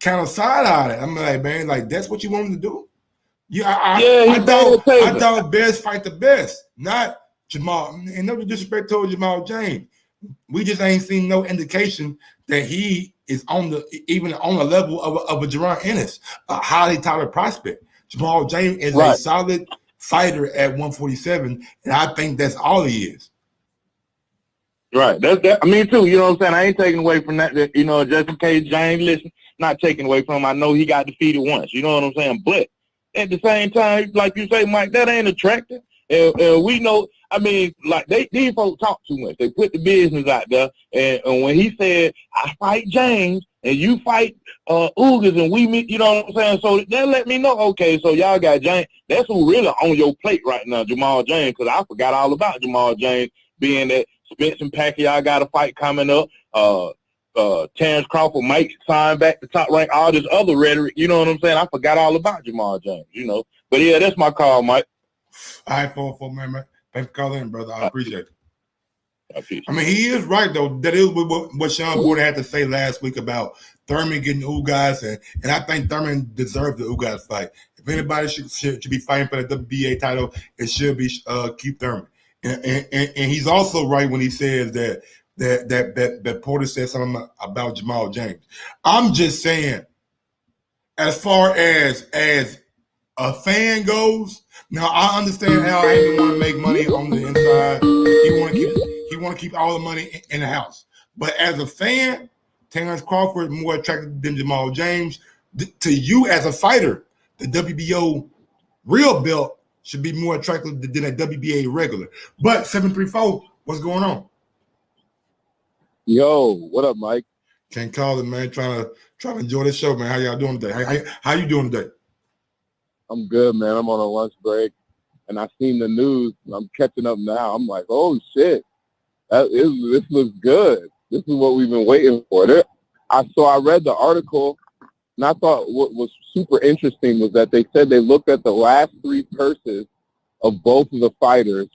[SPEAKER 1] kind of side-eyed. I'm like, man, like that's what you want him to do? Yeah, I thought best fight the best, not Jamal. And no disrespect to Jamal James, we just ain't seen no indication that he is even on the level of a Jerron Ennis, a highly touted prospect. Jamal James is a solid fighter at 147, and I think that's all he is.
[SPEAKER 6] Right. I mean, too, you know what I'm saying? I ain't taking away from that, just in case James listen, not taking away from him. I know he got defeated once, you know what I'm saying? But at the same time, like you say, Mike, that ain't attractive. And we know, I mean, like these folks talk too much. They put the business out there. And when he said, I fight James and you fight Ugas and we meet, you know what I'm saying? So that let me know, okay, so y'all got James. That's who really on your plate right now, Jamal James, because I forgot all about Jamal James being that Spence and Pacquiao got a fight coming up. Terrence Crawford might sign back to Top Rank, all this other rhetoric, you know what I'm saying? I forgot all about Jamal James, But yeah, that's my call, Mike.
[SPEAKER 1] All right, for man. Thanks for calling in, brother. I appreciate it. I mean, he is right, though. That is what Sean Porter had to say last week about Thurman getting Ugas, and I think Thurman deserved the Ugas fight. If anybody should be fighting for the WBA title, it should be Keith Thurman. And he's also right when he says that Porter said something about Jamal James. I'm just saying, as far as a fan goes, now I understand Al Heyman want to make money on the inside. He want to keep all the money in the house. But as a fan, Terrence Crawford more attractive than Jamal James. To you as a fighter, the WBO real belt should be more attractive than a WBA regular. But 734, what's going on?
[SPEAKER 7] Yo, what up, Mike?
[SPEAKER 1] Can't call it, man. Trying to enjoy the show, man. How y'all doing today? How you doing today?
[SPEAKER 7] I'm good, man. I'm on a lunch break, and I seen the news. And I'm catching up now. I'm like, oh shit, this looks good. This is what we've been waiting for. I read the article, and I thought what was super interesting was that they said they looked at the last three purses of both of the fighters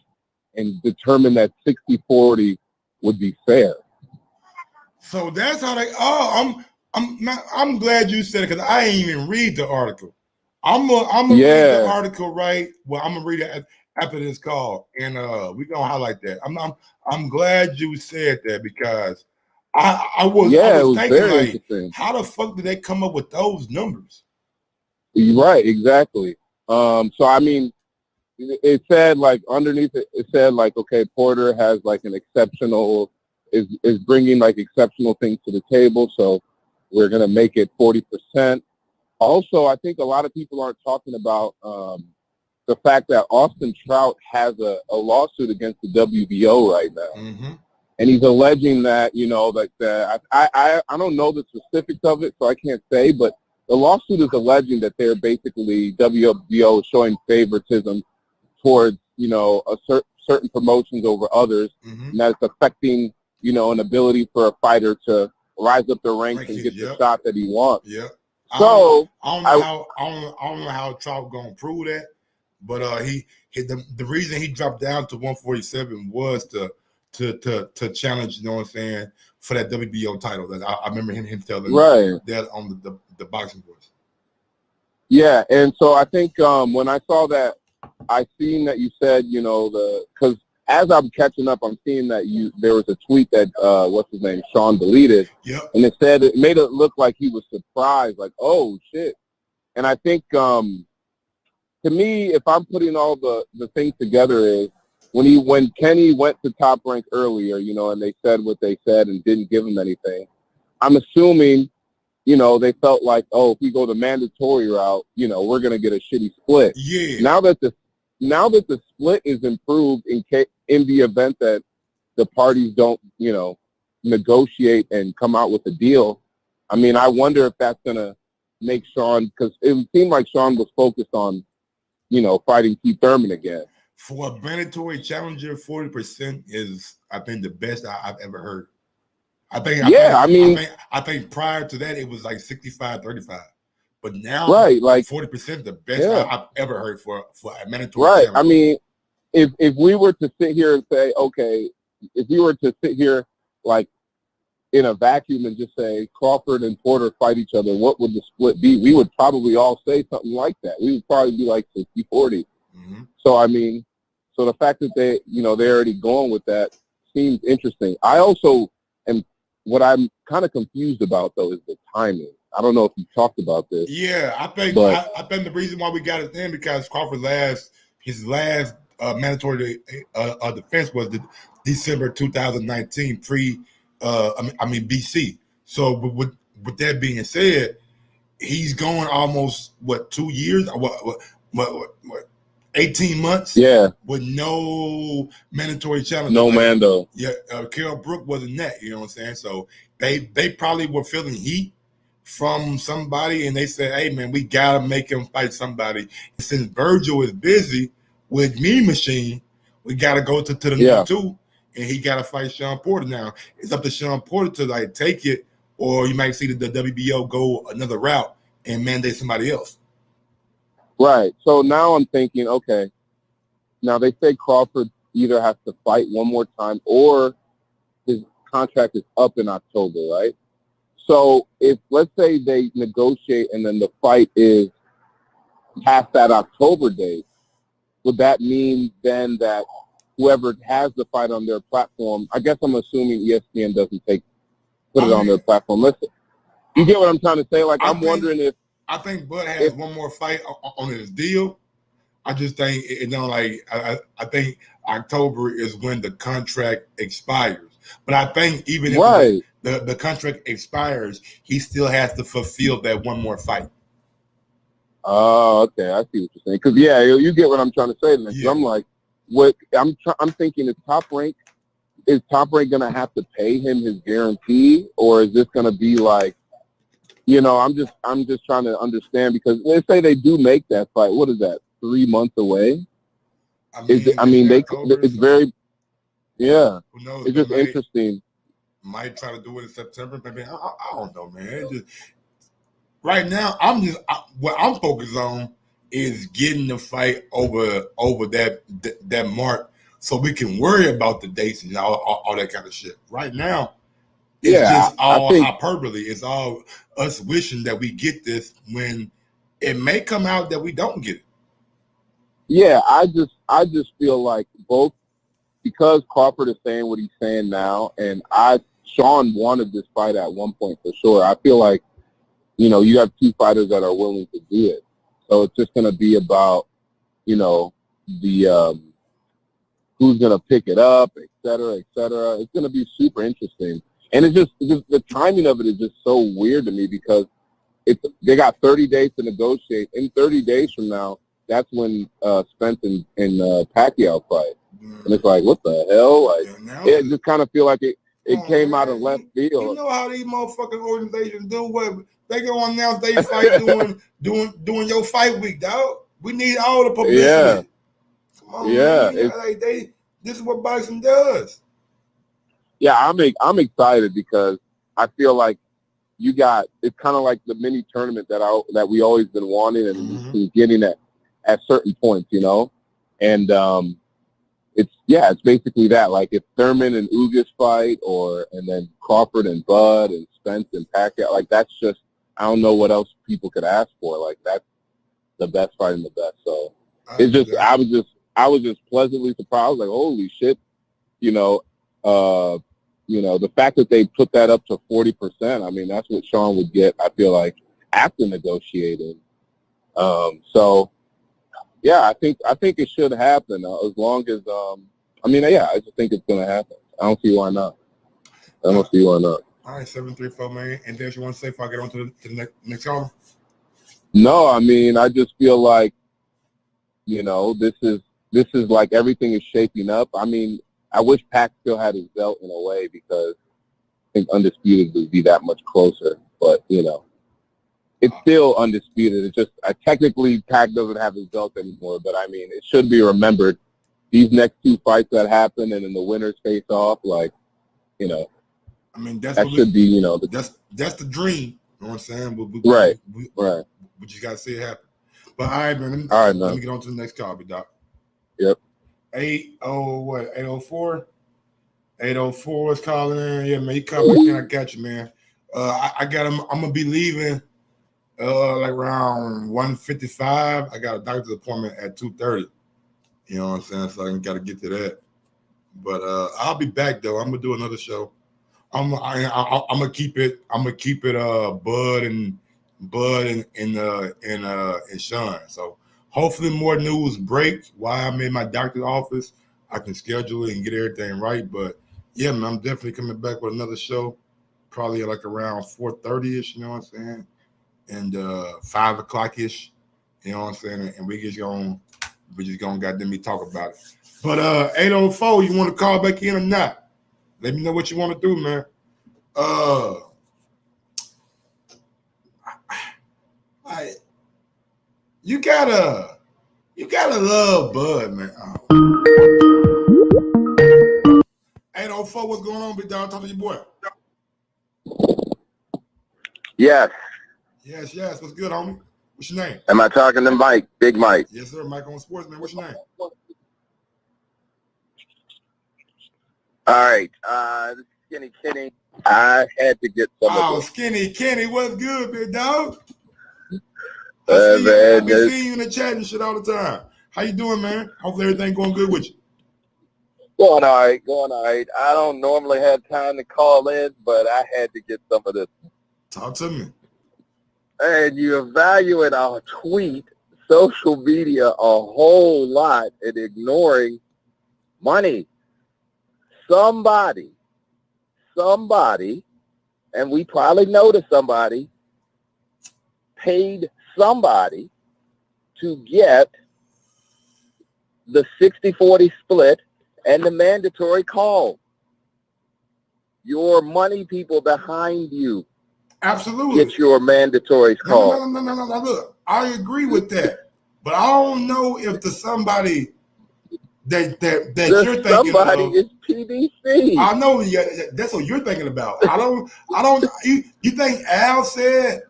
[SPEAKER 7] and determined that 60-40 would be fair.
[SPEAKER 1] So that's how they. Oh, I'm glad you said it because I ain't even read the article. I'm gonna read the article, right? Well, I'm gonna read it after this call, and we're gonna highlight that. I'm glad you said that because I was thinking like, how the fuck did they come up with those numbers?
[SPEAKER 7] Right, exactly. So I mean, it said like underneath it said like, okay, Porter has like an exceptional is bringing like exceptional things to the table, so we're gonna make it 40%. Also, I think a lot of people aren't talking about the fact that Austin Trout has a lawsuit against the WBO right now.
[SPEAKER 1] Mm-hmm.
[SPEAKER 7] And he's alleging that, I don't know the specifics of it, so I can't say, but the lawsuit is alleging that they're basically, WBO is showing favoritism towards, certain promotions over others,
[SPEAKER 1] Mm-hmm.
[SPEAKER 7] and that it's affecting, an ability for a fighter to rise up the ranks and get the shot that he wants.
[SPEAKER 1] Yeah.
[SPEAKER 7] So
[SPEAKER 1] I don't know how Trout gonna prove that, but the reason he dropped down to 147 was to challenge, you know what I'm saying, for that WBO title. That I remember him telling that on the Boxing Voice.
[SPEAKER 7] Yeah, and so I think when I saw that, I seen that you said, because as I'm catching up, I'm seeing that there was a tweet that what's his name, Sean deleted, and it made it look like he was surprised, like, oh shit. And I think to me, if I'm putting all the things together, is when Kenny went to Top Rank earlier, and they said what they said and didn't give him anything, I'm assuming, they felt like, oh, if we go the mandatory route, we're gonna get a shitty split.
[SPEAKER 1] Yeah.
[SPEAKER 7] Now that the split is improved in the event that the parties don't, negotiate and come out with a deal, I mean, I wonder if that's gonna make Sean, because it seemed like Sean was focused on, fighting Keith Thurman again.
[SPEAKER 1] For a mandatory challenger, 40% is, I think, the best I've ever heard. I think prior to that it was like 65-35, but now 40% the best I've ever heard for a mandatory.
[SPEAKER 7] Right.
[SPEAKER 1] Challenge.
[SPEAKER 7] I mean, if we were to sit here and say, okay, if we were to sit here like in a vacuum and just say Crawford and Porter fight each other, what would the split be? We would probably all say something like that. We would probably be like 60-40.
[SPEAKER 1] Mm-hmm.
[SPEAKER 7] So I mean, the fact that they're already going with that seems interesting. I also am. What I'm kind of confused about, though, is the timing. I don't know if you talked about this.
[SPEAKER 1] Yeah, I think the reason why we got it then because Crawford his last mandatory defense was the December 2019 BC. So with that being said, he's going almost 2 years? What 18 months?
[SPEAKER 7] Yeah.
[SPEAKER 1] With no mandatory challenge.
[SPEAKER 7] No mando.
[SPEAKER 1] Yeah, Carol Brook wasn't that, you know what I'm saying? So they probably were feeling heat from somebody and they said, hey man, we gotta make him fight somebody. And since Virgil is busy with Mean Machine, we gotta go to the number 2 and he gotta fight Sean Porter now. It's up to Sean Porter to like take it, or you might see the WBO go another route and mandate somebody else.
[SPEAKER 7] Right. So now I'm thinking, okay, now they say Crawford either has to fight one more time or his contract is up in October, right? So if, let's say they negotiate and then the fight is past that October date, would that mean then that whoever has the fight on their platform, I guess I'm assuming ESPN doesn't put it on their platform. Listen, you get what I'm trying to say? Like, I'm wondering if,
[SPEAKER 1] I think Bud has one more fight on his deal. I just think, I think October is when the contract expires. But I think even if the contract expires, he still has to fulfill that one more fight.
[SPEAKER 7] Oh, okay. I see what you're saying. Because, you get what I'm trying to say. Yeah. I'm like, I'm thinking, is Top Rank going to have to pay him his guarantee? Or is this going to be like, I'm just trying to understand, because let's say they do make that fight. What is that? 3 months away? It's very, who knows? It's just interesting.
[SPEAKER 1] Might try to do it in September, maybe. I don't know, man. Right now, what I'm focused on is getting the fight over that mark, so we can worry about the dates and all that kind of shit. Right now, it's just all hyperbole. It's all us wishing that we get this when it may come out that we don't get it.
[SPEAKER 7] Yeah, I just feel like both, because Crawford is saying what he's saying now, and Sean wanted this fight at one point for sure. I feel like, you have two fighters that are willing to do it. So it's just going to be about, the who's going to pick it up, et cetera, et cetera. It's going to be super interesting. And it's just the timing of it is just so weird to me, because they got 30 days to negotiate. In 30 days from now, that's when Spence and Pacquiao fight. And it's like, what the hell? Like, it just kind of feel like it came out of left field.
[SPEAKER 1] You know how these motherfucking organizations do what they go announce they fight doing your fight week, dog. We need all the publicity.
[SPEAKER 7] Yeah.
[SPEAKER 1] Come on, man. Like this is what boxing does.
[SPEAKER 7] Yeah, I'm excited because I feel like it's kind of like the mini tournament that we always been wanting and getting at certain points, you know, and it's basically that. Like if Thurman and Ugas fight, and then Crawford and Bud and Spence and Pacquiao, like that's just, I don't know what else people could ask for. Like that's the best fight in the best. So it's just, I was just pleasantly surprised. Like, holy shit, you know, the fact that they put that up to 40%, I mean, that's what Sean would get, I feel like, after negotiating. So, yeah, I think it should happen as long as, I just think it's going to happen. I don't see why not. All
[SPEAKER 1] right, 734, man. Anything else you want to say before I get on to the next caller?
[SPEAKER 7] No, I mean, I just feel like, you know, this is like everything is shaping up. I mean, I wish Pac still had his belt in a way because I think Undisputed would be that much closer. But, you know, it's still Undisputed. It's just technically Pac doesn't have his belt anymore. But, I mean, it should be remembered. These next two fights that happen and then the winners face off, like, you know,
[SPEAKER 1] I mean, that's the dream. You know what I'm saying?
[SPEAKER 7] Right.
[SPEAKER 1] We just got to see it happen. But, all right, man. Let me get on to the next call, Doc.
[SPEAKER 7] Yep.
[SPEAKER 1] 804? 804 is calling in. Yeah, man, you call me. I got you, man. I got him. I'm gonna be leaving like around 1:55. I got a doctor's appointment at 2:30. You know what I'm saying? So I gotta get to that. But I'll be back though. I'm gonna do another show. I'm gonna keep it. Bud and Sean. So hopefully more news breaks while I'm in my doctor's office. I can schedule it and get everything right. But yeah, man, I'm definitely coming back with another show, probably like around 4:30ish. You know what I'm saying? And 5 o'clock-ish. You know what I'm saying? And we just gonna goddamn me talk about it. But 804, you want to call back in or not? Let me know what you want to do, man. You gotta love Bud, man. 804, what's going on, big dog? Talk to your boy.
[SPEAKER 8] Yes.
[SPEAKER 1] Yes. What's good, homie? What's your name?
[SPEAKER 8] Am I talking to Mike? Big Mike.
[SPEAKER 1] Yes, sir. Mike on Sports, man. What's your name?
[SPEAKER 8] All right. This is Skinny Kenny. I had to get some of this.
[SPEAKER 1] Skinny Kenny, what's good, big dog? I be seeing you in the chat and shit all the time. How you doing, man? Hopefully everything going good with you.
[SPEAKER 8] Going all right. I don't normally have time to call in, but I had to get some of this.
[SPEAKER 1] Talk to me.
[SPEAKER 8] And you evaluate our tweet, social media a whole lot and ignoring money. Somebody, and we probably know that somebody paid somebody to get the 60-40 split and the mandatory call. Your money people behind you.
[SPEAKER 1] Absolutely.
[SPEAKER 8] Get your mandatory call.
[SPEAKER 1] No. Look, I agree with that. But I don't know if the somebody that you're thinking
[SPEAKER 8] somebody
[SPEAKER 1] of
[SPEAKER 8] is PDC.
[SPEAKER 1] I know that's what you're thinking about. I don't you think Al said,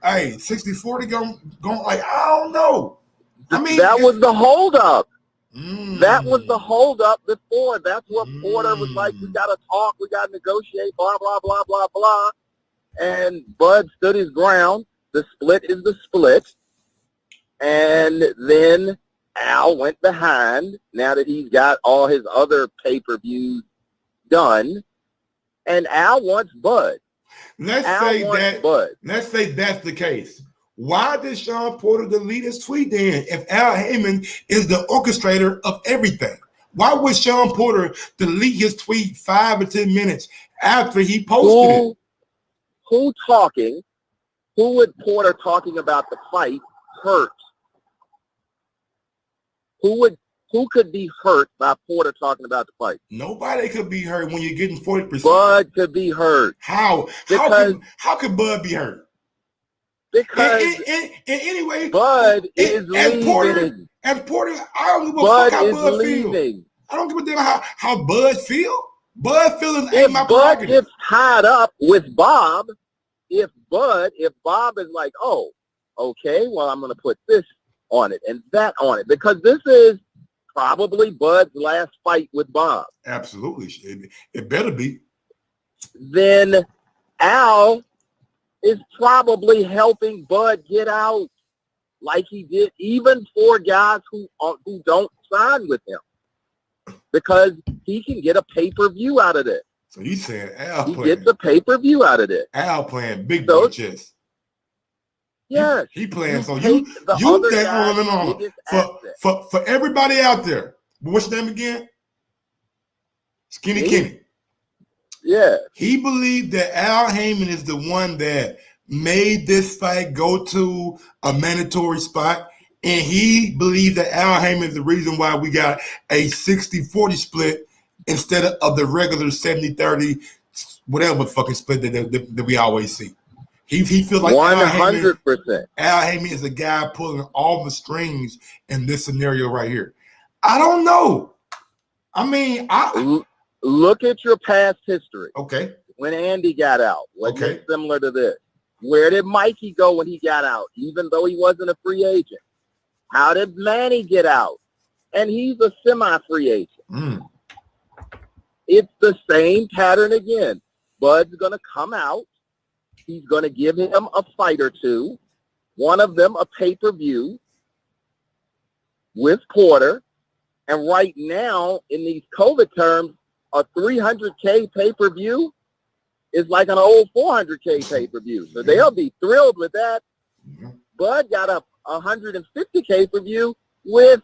[SPEAKER 1] hey, 60-40 going like, I don't know. I mean
[SPEAKER 8] that was the holdup. That was the holdup before. That's what Porter was like, we gotta talk, we gotta negotiate, blah, blah, blah, blah, blah. And Bud stood his ground. The split is the split. And then Al went behind now that he's got all his other pay-per-views done. And Al wants Bud.
[SPEAKER 1] Let's say that's the case. Why did Sean Porter delete his tweet then if Al Heyman is the orchestrator of everything? Why would Sean Porter delete his tweet 5 or 10 minutes after he posted it?
[SPEAKER 8] Who would Porter talking about the fight hurt? Who could be hurt by Porter talking about the fight?
[SPEAKER 1] Nobody could be hurt when you're getting 40%.
[SPEAKER 8] Bud could be hurt.
[SPEAKER 1] How could Bud be hurt?
[SPEAKER 8] Because
[SPEAKER 1] anyway,
[SPEAKER 8] Bud is leaving.
[SPEAKER 1] As Porter, I don't give a
[SPEAKER 8] Bud
[SPEAKER 1] fuck how
[SPEAKER 8] is
[SPEAKER 1] Bud
[SPEAKER 8] leaving.
[SPEAKER 1] feel. I don't give a damn how Bud feel. Bud feelings
[SPEAKER 8] If
[SPEAKER 1] ain't my
[SPEAKER 8] Bud
[SPEAKER 1] prerogative.
[SPEAKER 8] gets tied up with Bob, if Bob is like, oh, okay, well, I'm going to put this on it and that on it, because this is probably Bud's last fight with Bob.
[SPEAKER 1] Absolutely. It better be.
[SPEAKER 8] Then Al is probably helping Bud get out like he did even for guys who don't sign with him, because he can get a pay-per-view out of this.
[SPEAKER 1] So you saying Al
[SPEAKER 8] He
[SPEAKER 1] playing?
[SPEAKER 8] gets a pay-per-view out of this.
[SPEAKER 1] Al playing big boy chess.
[SPEAKER 8] Yes.
[SPEAKER 1] He playing. So
[SPEAKER 8] take
[SPEAKER 1] you
[SPEAKER 8] the
[SPEAKER 1] think
[SPEAKER 8] other guy's
[SPEAKER 1] no.
[SPEAKER 8] biggest asset.
[SPEAKER 1] For everybody out there, what's your name again? Skinny
[SPEAKER 8] Me?
[SPEAKER 1] Kenny.
[SPEAKER 8] Yeah.
[SPEAKER 1] He believed that Al Heyman is the one that made this fight go to a mandatory spot. And he believed that Al Heyman is the reason why we got a 60-40 split instead of the regular 70-30, whatever fucking split that we always see. He feels like
[SPEAKER 8] 100%.
[SPEAKER 1] Al Heyman is the guy pulling all the strings in this scenario right here. I don't know. I mean,
[SPEAKER 8] look at your past history.
[SPEAKER 1] Okay.
[SPEAKER 8] When Andy got out, wasn't
[SPEAKER 1] Okay.
[SPEAKER 8] it similar to this? Where did Mikey go when he got out, even though he wasn't a free agent? How did Manny get out? And he's a semi-free agent. It's the same pattern again. Bud's going to come out. He's going to give him a fight or two, one of them a pay-per-view with Porter. And right now, in these COVID terms, a $300K pay-per-view is like an old $400K pay-per-view. So they'll be thrilled with that. Bud got a $150K pay-per-view with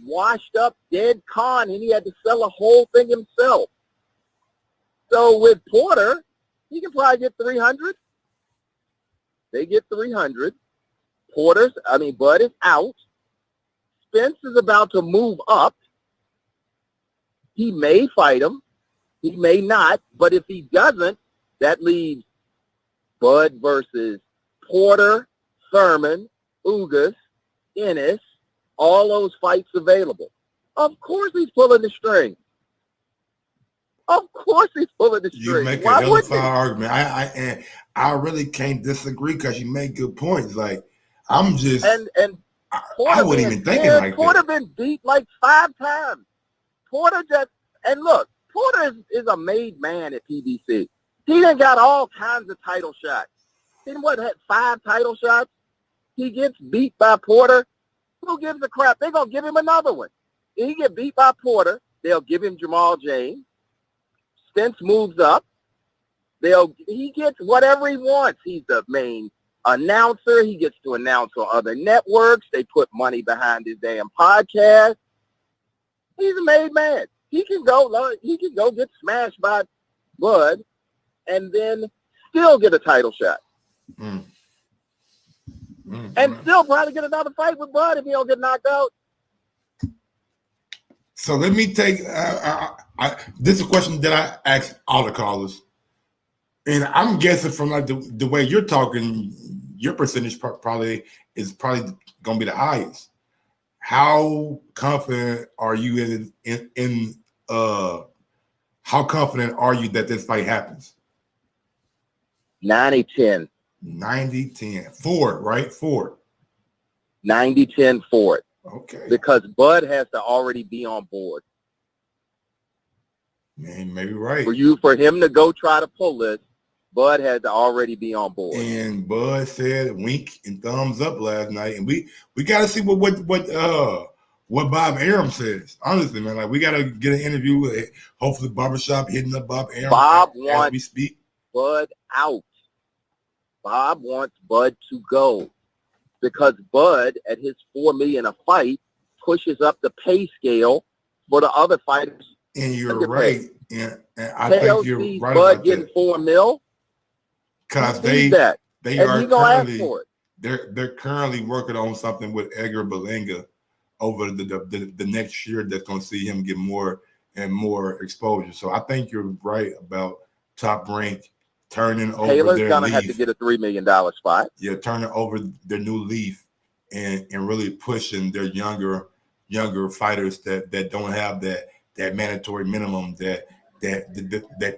[SPEAKER 8] washed up dead Khan, and he had to sell a whole thing himself. So with Porter, he can probably get 300. They get 300. Bud is out. Spence is about to move up. He may fight him. He may not. But if he doesn't, that leaves Bud versus Porter, Thurman, Ugas, Ennis, all those fights available. Of course he's pulling the string. Of course he's pulling the string.
[SPEAKER 1] You make a hell of a fine argument. I really can't disagree because you make good points. Like, I'm just I wouldn't even think like
[SPEAKER 8] Porter
[SPEAKER 1] that.
[SPEAKER 8] been beat like 5 times. Porter look, Porter is a made man at PBC. He done got all kinds of title shots. He had 5 title shots. He gets beat by Porter. Who gives a crap? They're going to give him another one. If he get beat by Porter, they'll give him Jamal James. Spence moves up. He gets whatever he wants. He's the main announcer. He gets to announce on other networks. They put money behind his damn podcast. He's a made man. He can go get smashed by Bud and then still get a title shot. And still probably get another fight with Bud if he don't get knocked out.
[SPEAKER 1] So let me take this is a question that I ask all the callers, and I'm guessing from like the way you're talking, your percentage probably going to be the highest. How confident are you in how confident are you that this fight happens?
[SPEAKER 8] 90-10.
[SPEAKER 1] 90-10. Ford, right? Ford.
[SPEAKER 8] 90-10 Ford.
[SPEAKER 1] Okay.
[SPEAKER 8] Because Bud has to already be on board.
[SPEAKER 1] Man, maybe right.
[SPEAKER 8] For him to go try to pull this, Bud had to already be on board.
[SPEAKER 1] And Bud said wink and thumbs up last night, and we got to see what Bob Arum says. Honestly, man, like we got to get an interview with hopefully Barbershop hitting up Bob Arum.
[SPEAKER 8] Bob
[SPEAKER 1] as
[SPEAKER 8] wants
[SPEAKER 1] we speak.
[SPEAKER 8] Bud out. Bob wants Bud to go because Bud at his $4 million a fight pushes up the pay scale for the other fighters.
[SPEAKER 1] And you're right. And I think you're right
[SPEAKER 8] Bud
[SPEAKER 1] about
[SPEAKER 8] getting
[SPEAKER 1] that.
[SPEAKER 8] $4 million.
[SPEAKER 1] Because
[SPEAKER 8] they
[SPEAKER 1] are
[SPEAKER 8] currently
[SPEAKER 1] they're currently working on something with Edgar Berlanga over the next year that's going to see him get more and more exposure. So I think you're right about Top Rank turning over
[SPEAKER 8] Taylor's
[SPEAKER 1] their
[SPEAKER 8] gonna
[SPEAKER 1] leaf.
[SPEAKER 8] have to get a $3 million spot.
[SPEAKER 1] Yeah, turning over their new leaf and really pushing their younger fighters that don't have that mandatory minimum that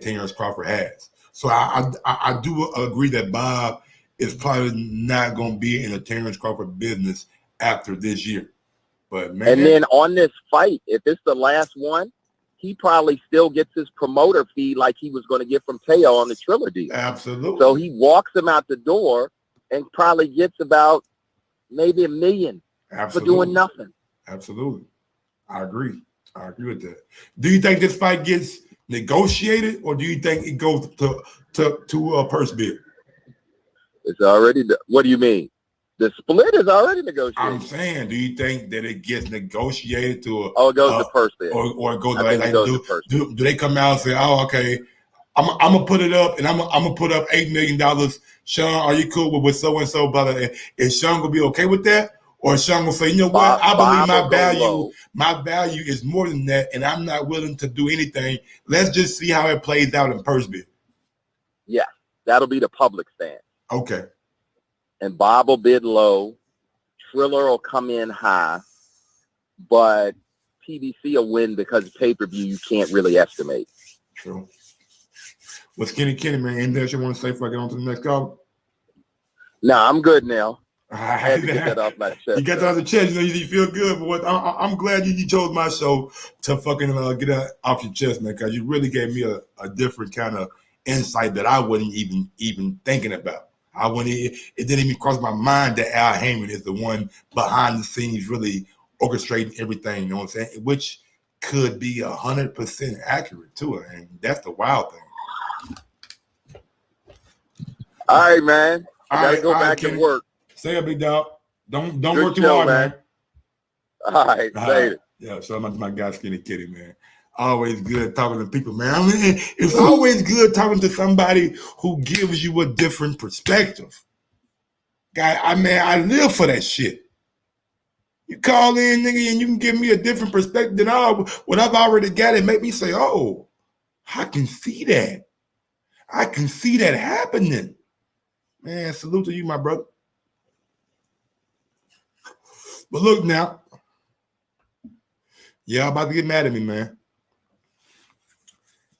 [SPEAKER 1] Terrence Crawford has. So I do agree that Bob is probably not going to be in the Terrence Crawford business after this year. But man,
[SPEAKER 8] And then on this fight, if it's the last one, he probably still gets his promoter fee like he was going to get from Teo on the Triller deal.
[SPEAKER 1] Absolutely.
[SPEAKER 8] So he walks him out the door and probably gets about maybe $1 million for doing nothing.
[SPEAKER 1] Absolutely. I agree with that. Do you think this fight gets negotiated, or do you think it goes to a purse bid?
[SPEAKER 8] It's already, what do you mean? The split is already negotiated.
[SPEAKER 1] I'm saying, do you think that it gets negotiated to a?
[SPEAKER 8] It goes to purse bid.
[SPEAKER 1] Or it goes
[SPEAKER 8] do
[SPEAKER 1] they come out and say, oh, okay, I'm gonna put it up, and I'm gonna put up $8 million. Sean, are you cool with so and so? Is Sean gonna be okay with that, or is Sean gonna say, you know what? I believe my value is more than that, and I'm not willing to do anything. Let's just see how it plays out in purse bid.
[SPEAKER 8] Yeah, that'll be the public stance.
[SPEAKER 1] Okay.
[SPEAKER 8] And Bob will bid low, Triller will come in high, but PBC will win because pay-per-view you can't really estimate.
[SPEAKER 1] True. Well, Skinny Kenny, man, anything else you want to say before I get on to the next call?
[SPEAKER 8] No, I'm good now. I had to get that off my chest.
[SPEAKER 1] You got that off the chest. You know, you feel good. But I'm glad you chose my show to fucking get that off your chest, man, because you really gave me a different kind of insight that I wasn't even thinking about. It didn't even cross my mind that Al Heyman is the one behind the scenes really orchestrating everything, you know what I'm saying? Which could be 100% accurate too, and that's the wild thing.
[SPEAKER 8] All right, man. I gotta go back to work.
[SPEAKER 1] Say it, big dog. Don't work too hard, man.
[SPEAKER 8] All right, later.
[SPEAKER 1] Yeah, so I'm my guy Skinny Kitty, man. Always good talking to people, man. I mean, it's always good talking to somebody who gives you a different perspective. Guy, I live for that shit. You call in, nigga, and you can give me a different perspective than what I've already got. It make me say, oh, I can see that. I can see that happening. Man, salute to you, my brother. But look now. Y'all about to get mad at me, man.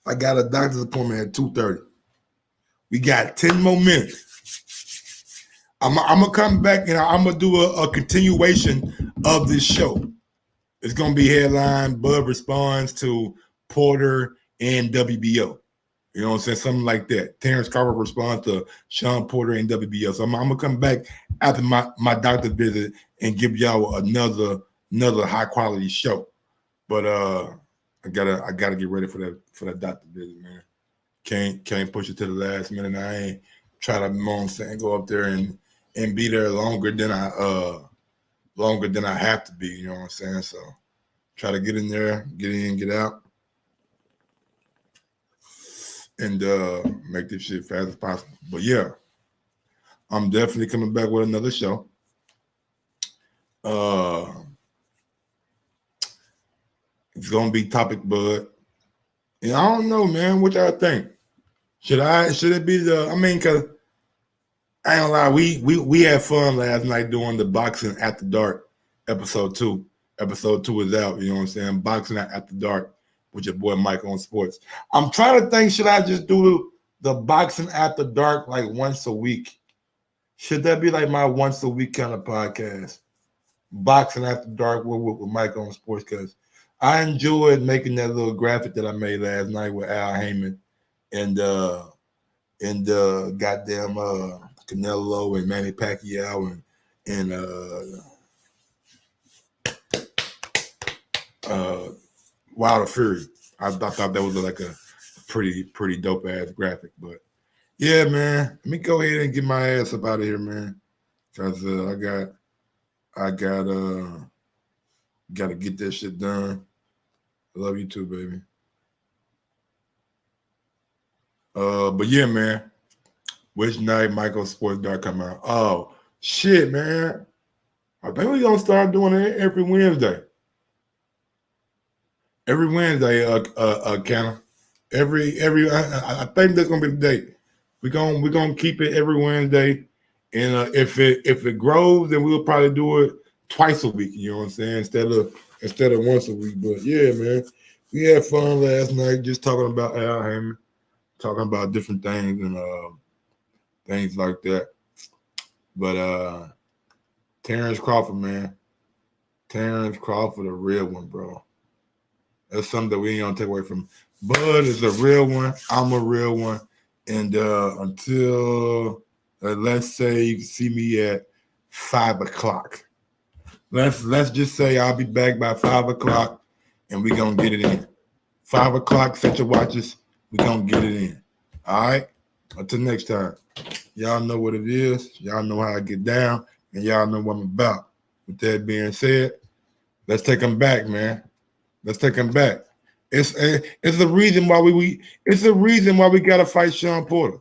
[SPEAKER 1] I got a doctor's appointment at 2:30. We got 10 more minutes. I'm going to come back and I'm going to do a continuation of this show. It's going to be headline, Bud responds to Porter and WBO. You know what I'm saying? Something like that. Terrence Crawford responds to Sean Porter and WBO. So I'm going to come back after my doctor's visit and give y'all another high quality show. But I gotta get ready for that doctor visit, man. Can't push it to the last minute. I ain't try to go up there and be there longer than I have to be. You know what I'm saying? So try to get in there, get in, get out, and make this shit fast as possible. But yeah, I'm definitely coming back with another show. It's gonna be topic, Bud. And I don't know, man. What y'all think? Should it be cause I ain't gonna lie, we had fun last night doing the Boxing After Dark episode 2. Episode 2 is out, you know what I'm saying? Boxing After Dark with your boy Mike on Sports. I'm trying to think, should I just do the Boxing After Dark like once a week? Should that be like my once a week kind of podcast? Boxing After Dark with Mike on Sports, because I enjoyed making that little graphic that I made last night with Al Heyman and goddamn Canelo and Manny Pacquiao and Wilder Fury. I thought that was like a pretty dope ass graphic. But yeah, man, let me go ahead and get my ass up out of here, man, because I gotta get that shit done. I love you too, baby. But yeah, man. Which night Michael Sports.com out? Oh shit, man. I think we're gonna start doing it every Wednesday. Every Wednesday, Canna. I think that's gonna be the date. We're gonna keep it every Wednesday, and if it grows, then we'll probably do it twice a week. You know what I'm saying? Instead of once a week. But yeah, man, we had fun last night just talking about Al Hammond, talking about different things and things like that. But Terrence Crawford, man, Terrence Crawford, a real one, bro. That's something that we ain't gonna take away from. Bud is a real one. I'm a real one. And until let's say you can see me at 5 o'clock. Let's just say I'll be back by 5 o'clock, and we're gonna get it in. 5 o'clock, set your watches. We're gonna get it in. All right. Until next time. Y'all know what it is. Y'all know how I get down, and y'all know what I'm about. With that being said, let's take them back, man. Let's take them back. It's the reason why it's the reason why we gotta fight Sean Porter.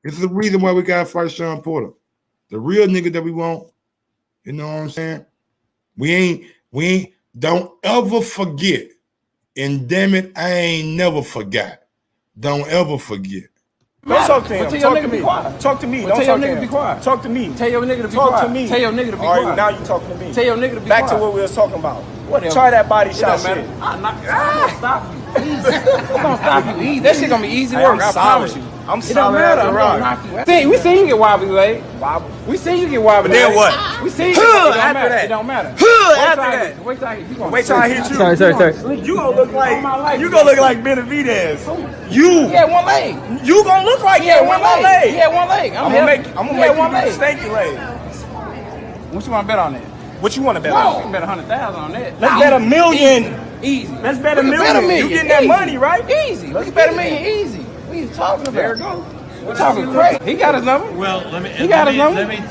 [SPEAKER 1] It's the reason why we gotta fight Sean Porter. The real nigga that we want. You know what I'm saying? We ain't don't ever forget. And damn it, I ain't never forgot. Don't ever forget.
[SPEAKER 9] Don't talk to him. Talk to me. Talk to me. Don't tell your nigga to be quiet. Talk to me. Tell your nigga to be quiet. Talk to me. Tell your nigga to be quiet. All right, now you talking to me. Tell your nigga to be quiet. Back to what we was talking about. Whatever. Try that body shot shit. I'm gonna stop you. Easy. I'm gonna stop you easy. That shit gonna be easy work. I promise you. I'm solid as a rock. We seen you get wobbly leg. We seen you get wobbly leg. Then what? We seen you. After that. It don't matter. After that. Wait till I hit you. Sorry. You gonna look like Benavidez. You. Yeah, one leg. You gonna look like one leg. Yeah, one leg. I'm gonna make you do stanky leg. What you wanna bet on that? What you want to bet on? We can bet 100,000 on that. Let's bet $1 million. Easy. Let's bet $1 million. You getting that money, right? Easy. Let's bet $1 million. Easy. What are you talking about? There it goes. We're talking crazy. He got his number. Well, let me.